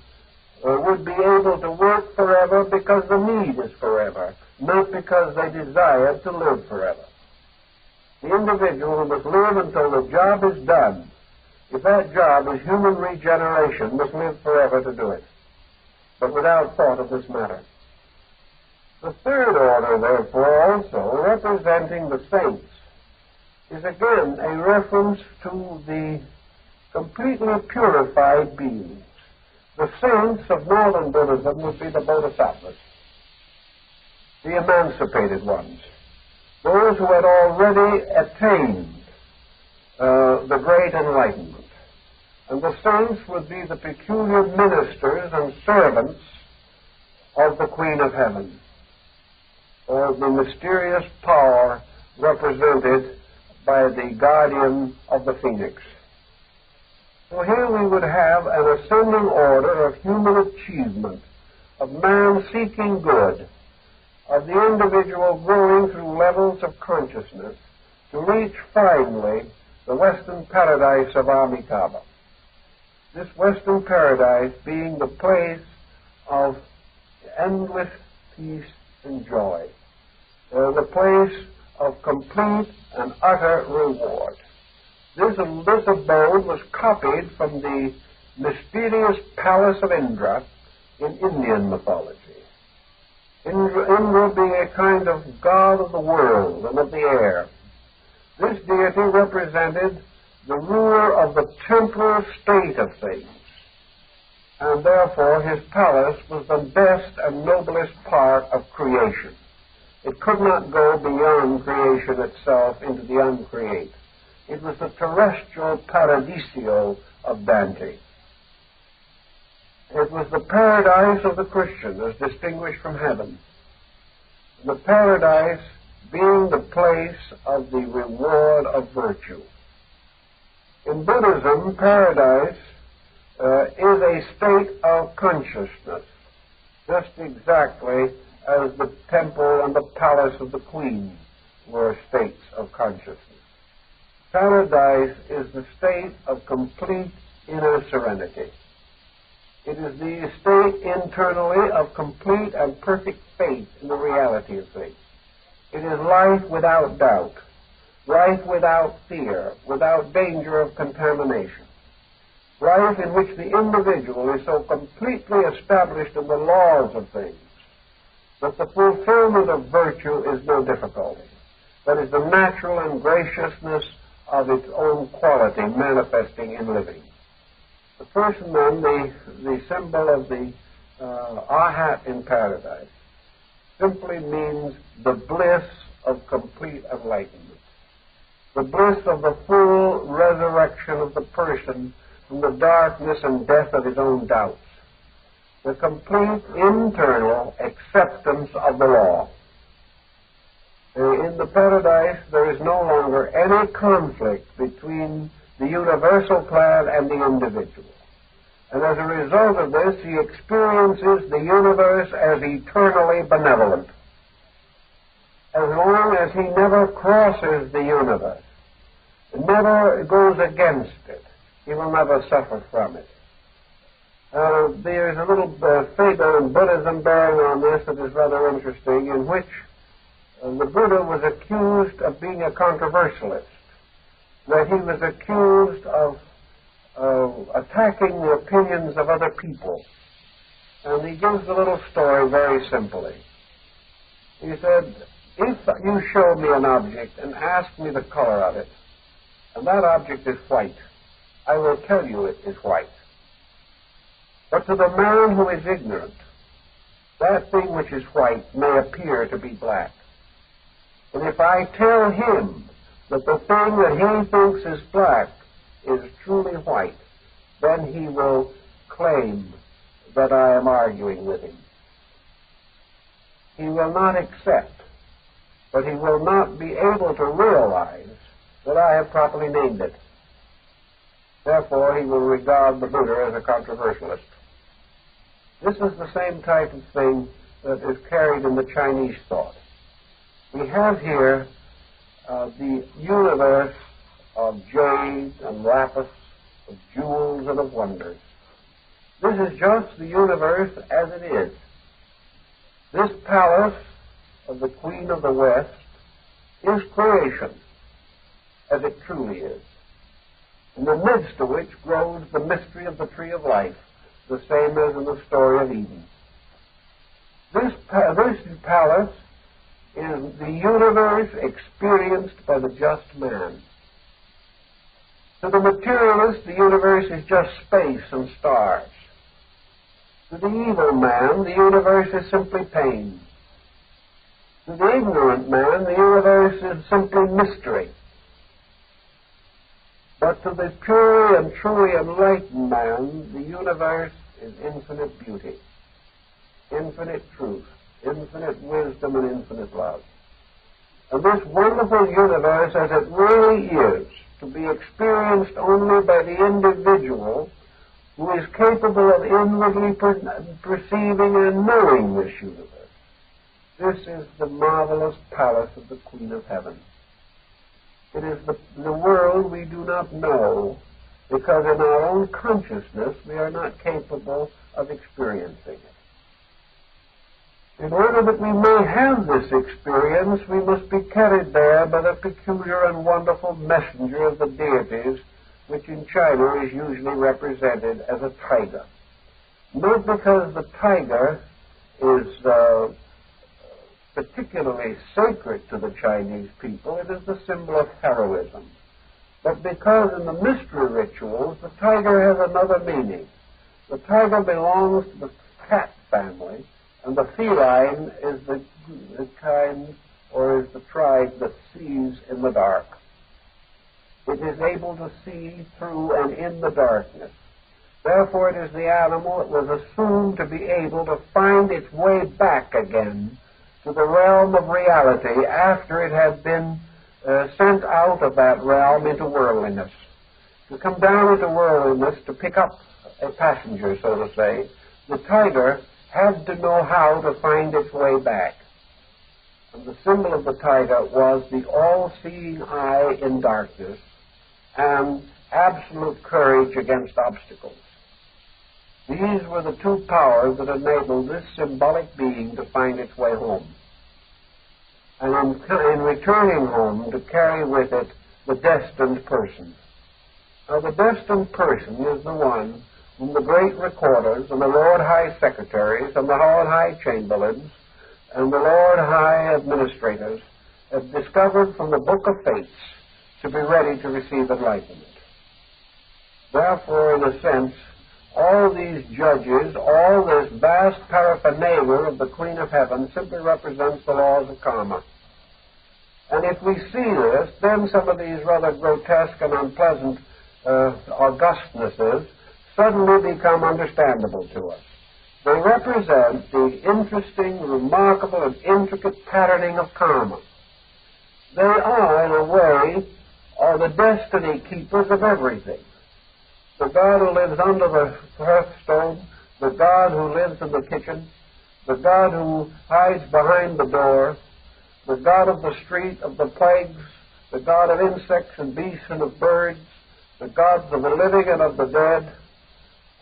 would be able to work forever because the need is forever, not because they desire to live forever. The individual must live until the job is done. If that job is human regeneration, must live forever to do it, but without thought of this matter. The third order, therefore, also representing the saints, is again a reference to the completely purified beings. The saints of Northern Buddhism would be the Bodhisattvas, the emancipated ones, those who had already attained the great enlightenment. And the saints would be the peculiar ministers and servants of the Queen of Heaven, or the mysterious power represented by the guardian of the phoenix. So here we would have an ascending order of human achievement, of man seeking good, of the individual growing through levels of consciousness to reach finally the Western paradise of Amitabha. This Western paradise being the place of endless peace and joy, the place of complete and utter reward. This abode was copied from the mysterious palace of Indra in Indian mythology. Indra being a kind of god of the world and of the air. This deity represented the ruler of the temporal state of things. and therefore his palace was the best and noblest part of creation. It could not go beyond creation itself into the uncreate. It was the terrestrial paradiso of Dante. It was the paradise of the Christian as distinguished from heaven. The paradise being the place of the reward of virtue. In Buddhism, paradise is a state of consciousness, just exactly as the temple and the palace of the queen were states of consciousness. Paradise is the state of complete inner serenity. It is the state internally of complete and perfect faith in the reality of things. It is life without doubt, life without fear, without danger of contamination. Life in which the individual is so completely established in the laws of things that the fulfillment of virtue is no difficulty. That is the natural and graciousness of its own quality manifesting in living. The person then, the symbol of the Ahat in paradise, simply means the bliss of complete enlightenment, the bliss of the full resurrection of the person from the darkness and death of his own doubts, the complete internal acceptance of the law. In the paradise, there is no longer any conflict between the universal plan and the individual. And as a result of this, he experiences the universe as eternally benevolent. As long as he never crosses the universe, never goes against it, he will never suffer from it. There is a little fable in Buddhism bearing on this that is rather interesting, in which the Buddha was accused of being a controversialist, that he was accused of attacking the opinions of other people. And he gives the little story very simply. He said, if you show me an object and ask me the color of it, and that object is white, I will tell you it is white. But to the man who is ignorant, that thing which is white may appear to be black. And if I tell him that the thing that he thinks is black is truly white, then he will claim that I am arguing with him. He will not accept, but he will not be able to realize that I have properly named it. Therefore, he will regard the Buddha as a controversialist. This is the same type of thing that is carried in the Chinese thought. We have here the universe of jade and lapis, of jewels and of wonders. This is just the universe as it is. This palace of the Queen of the West is creation, as it truly is, in the midst of which grows the mystery of the tree of life, the same as in the story of Eden. This palace is the universe experienced by the just man. To the materialist, the universe is just space and stars. To the evil man, the universe is simply pain. To the ignorant man, the universe is simply mystery. But to the pure and truly enlightened man, the universe is infinite beauty, infinite truth, infinite wisdom, and infinite love. And this wonderful universe, as it really is, to be experienced only by the individual who is capable of inwardly perceiving and knowing this universe. This is the marvelous palace of the Queen of Heaven. It is the world we do not know, because in our own consciousness we are not capable of experiencing it. In order that we may have this experience, we must be carried there by the peculiar and wonderful messenger of the deities, which in China is usually represented as a tiger. Not because the tiger is particularly sacred to the Chinese people, it is the symbol of heroism. But because in the mystery rituals, the tiger has another meaning. The tiger belongs to the cat family, and the feline is the kind, or is the tribe that sees in the dark. It is able to see through and in the darkness. Therefore, it is the animal that was assumed to be able to find its way back again to the realm of reality after it had been sent out of that realm into worldliness. To come down into worldliness, to pick up a passenger, so to say, the tiger had to know how to find its way back. And the symbol of the tiger was the all-seeing eye in darkness and absolute courage against obstacles. These were the two powers that enabled this symbolic being to find its way home. And in returning home, to carry with it the destined person. Now, the destined person is the one whom the great recorders and the Lord High Secretaries and the Lord High Chamberlains and the Lord High Administrators have discovered from the Book of Fates to be ready to receive enlightenment. Therefore, in a sense, all these judges, all this vast paraphernalia of the Queen of Heaven simply represents the laws of karma. And if we see this, then some of these rather grotesque and unpleasant augustnesses suddenly become understandable to us. They represent the interesting, remarkable, and intricate patterning of karma. They are, in a way, the destiny keepers of everything. The God who lives under the hearthstone, the God who lives in the kitchen, the God who hides behind the door, the God of the street, of the plagues, the God of insects and beasts and of birds, the gods of the living and of the dead,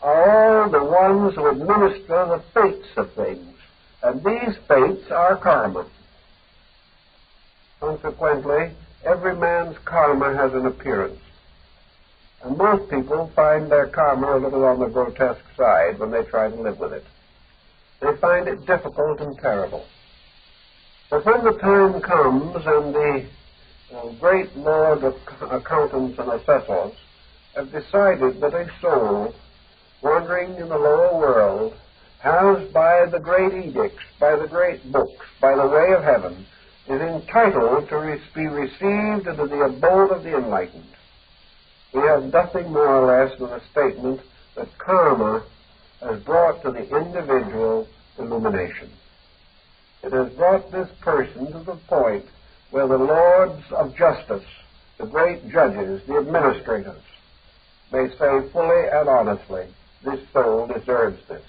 are all the ones who administer the fates of things. And these fates are karma. Consequently, every man's karma has an appearance. And most people find their karma a little on the grotesque side when they try to live with it. They find it difficult and terrible. But when the time comes and the great Lord of accountants and assessors have decided that a soul wandering in the lower world has, by the great edicts, by the great books, by the way of heaven, is entitled to be received into the abode of the enlightened, we have nothing more or less than a statement that karma has brought to the individual illumination. It has brought this person to the point where the lords of justice, the great judges, the administrators, may say fully and honestly, this soul deserves this.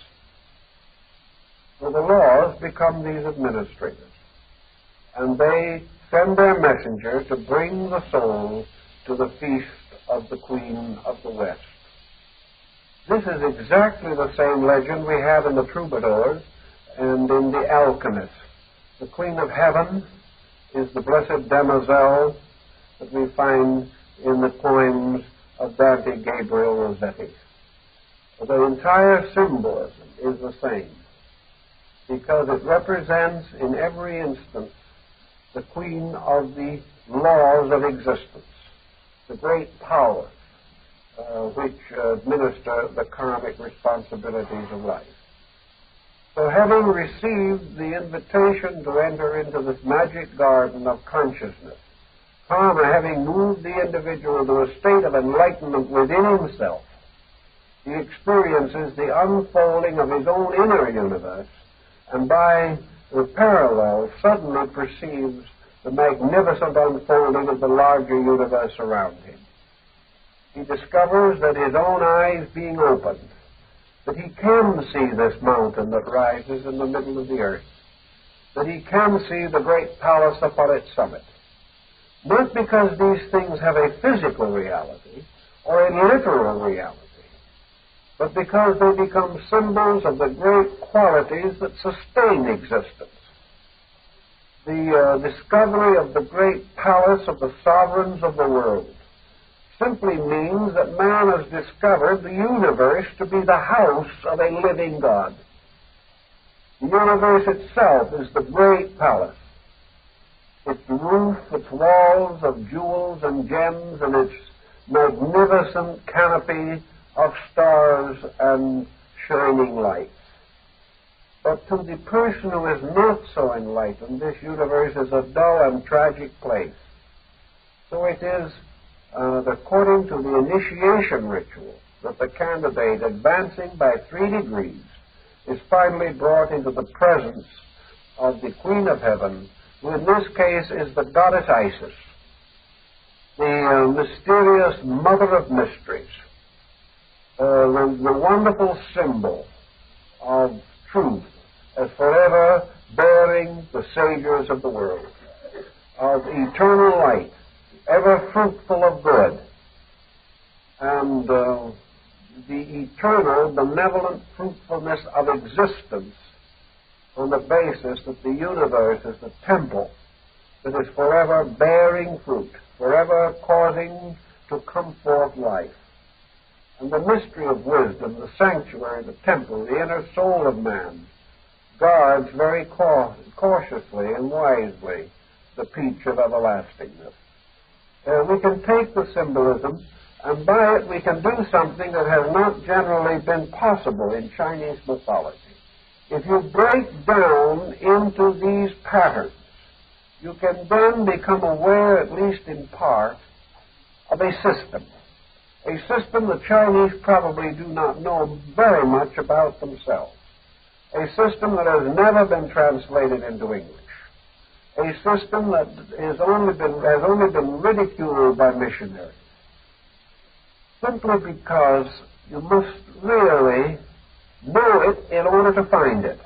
So the laws become these administrators, and they send their messenger to bring the soul to the feast of the Queen of the West. This is exactly the same legend we have in the troubadours and in the alchemists. The Queen of Heaven is the blessed damozel that we find in the poems of Dante Gabriel Rossetti. The entire symbolism is the same, because it represents in every instance the Queen of the laws of existence, the great powers which administer the karmic responsibilities of life. So having received the invitation to enter into this magic garden of consciousness, karma having moved the individual to a state of enlightenment within himself, he experiences the unfolding of his own inner universe, and by the parallel suddenly perceives the magnificent unfolding of the larger universe around him. He discovers that his own eyes being opened, that he can see this mountain that rises in the middle of the earth, that he can see the great palace upon its summit, not because these things have a physical reality or a literal reality, but because they become symbols of the great qualities that sustain existence. The discovery of the great palace of the sovereigns of the world simply means that man has discovered the universe to be the house of a living God. The universe itself is the great palace. Its roof, its walls of jewels and gems, and its magnificent canopy of stars and shining lights. But to the person who is not so enlightened, this universe is a dull and tragic place. So it is, according to the initiation ritual, that the candidate, advancing by 3 degrees, is finally brought into the presence of the Queen of Heaven, who in this case is the goddess Isis, the mysterious mother of mysteries, the wonderful symbol of truth as forever bearing the saviors of the world, of eternal light, ever fruitful of good, and the eternal benevolent fruitfulness of existence on the basis that the universe is the temple that is forever bearing fruit, forever causing to come forth life. And the mystery of wisdom, the sanctuary, the temple, the inner soul of man, guards very cautiously and wisely the peach of everlastingness. We can take the symbolism, and by it we can do something that has not generally been possible in Chinese mythology. If you break down into these patterns, you can then become aware, at least in part, of a system the Chinese probably do not know very much about themselves, a system that has never been translated into English, a system that has only been ridiculed by missionaries, simply because you must really know it in order to find it.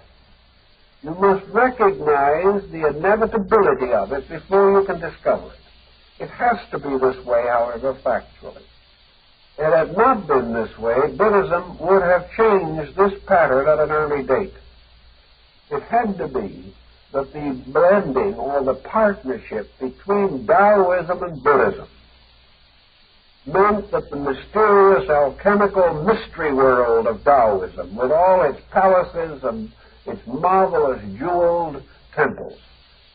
You must recognize the inevitability of it before you can discover it. It has to be this way, however, factually. If it had not been this way, Buddhism would have changed this pattern at an early date. It had to be that the blending or the partnership between Taoism and Buddhism meant that the mysterious alchemical mystery world of Taoism, with all its palaces and its marvelous jeweled temples,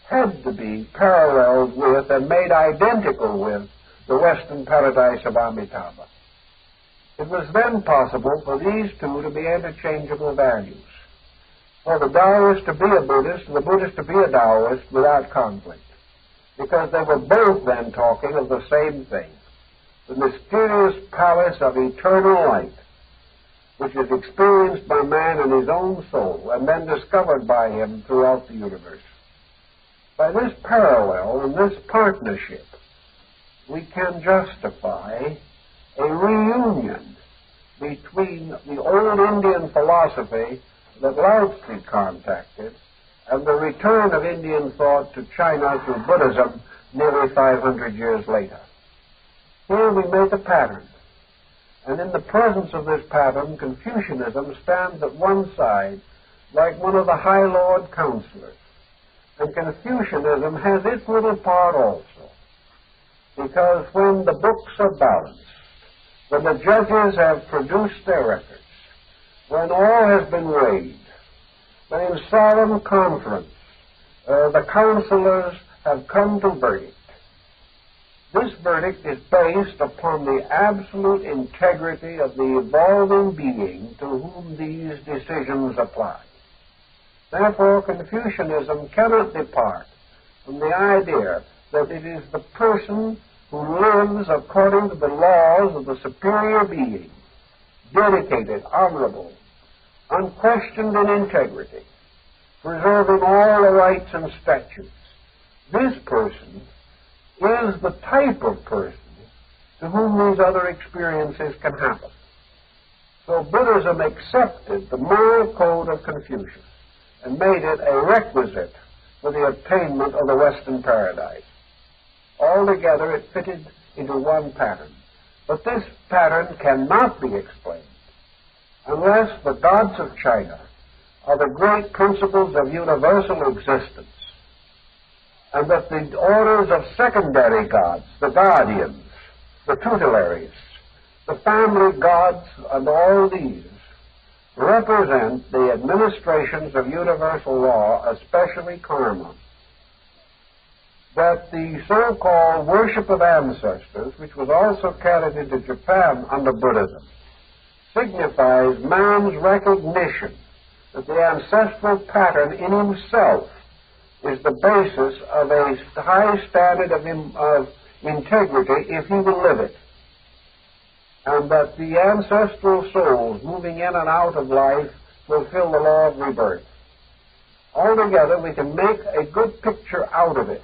had to be paralleled with and made identical with the Western paradise of Amitabha. It was then possible for these two to be interchangeable values, for the Taoist to be a Buddhist and the Buddhist to be a Taoist without conflict, because they were both then talking of the same thing, the mysterious palace of eternal light, which is experienced by man in his own soul and then discovered by him throughout the universe. By this parallel and this partnership, we can justify a reunion between the old Indian philosophy that Lao Tzu contacted and the return of Indian thought to China through Buddhism nearly 500 years later. Here we make a pattern, and in the presence of this pattern, Confucianism stands at one side like one of the High Lord counselors, and Confucianism has its little part also, because when the books are balanced, when the judges have produced their records, when all has been weighed, when in solemn conference the counselors have come to verdict, this verdict is based upon the absolute integrity of the evolving being to whom these decisions apply. Therefore, Confucianism cannot depart from the idea that it is the person who lives according to the laws of the superior being, dedicated, honorable, unquestioned in integrity, preserving all the rights and statutes. This person is the type of person to whom these other experiences can happen. So Buddhism accepted the moral code of Confucius and made it a requisite for the attainment of the Western paradise. Altogether, it fitted into one pattern. But this pattern cannot be explained unless the gods of China are the great principles of universal existence, and that the orders of secondary gods, the guardians, the tutelaries, the family gods, and all these represent the administrations of universal law, especially karma. That the so-called worship of ancestors, which was also carried into Japan under Buddhism, signifies man's recognition that the ancestral pattern in himself is the basis of a high standard of integrity if he will live it. And that the ancestral souls moving in and out of life fulfill the law of rebirth. Altogether, we can make a good picture out of it.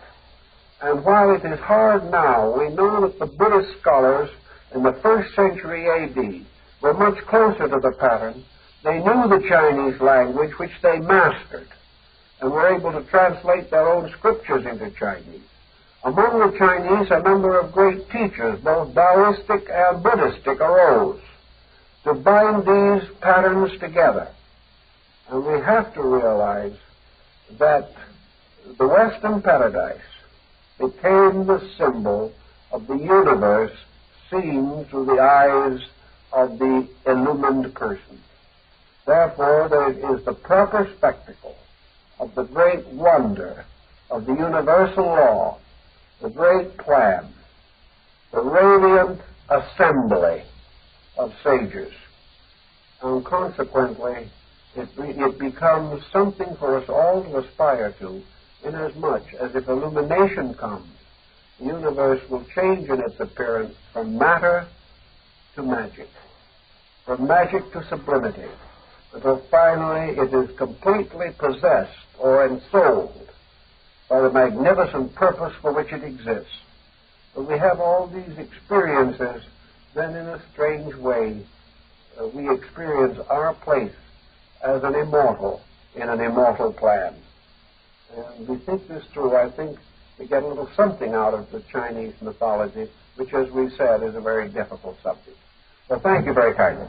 And while it is hard now, we know that the Buddhist scholars in the 1st century A.D. were much closer to the pattern. They knew the Chinese language, which they mastered, and were able to translate their own scriptures into Chinese. Among the Chinese, a number of great teachers, both Taoistic and Buddhistic, arose to bind these patterns together. And we have to realize that the Western paradise became the symbol of the universe seen through the eyes of the illumined person. Therefore, there is the proper spectacle of the great wonder of the universal law, the great plan, the radiant assembly of sages. And consequently, it becomes something for us all to aspire to, inasmuch as if illumination comes, the universe will change in its appearance from matter to magic, from magic to sublimity, until finally it is completely possessed or ensouled by the magnificent purpose for which it exists. But we have all these experiences, then in a strange way, we experience our place as an immortal in an immortal plan. And we think this through. I think we get a little something out of the Chinese mythology, which, as we said, is a very difficult subject. So thank you very kindly.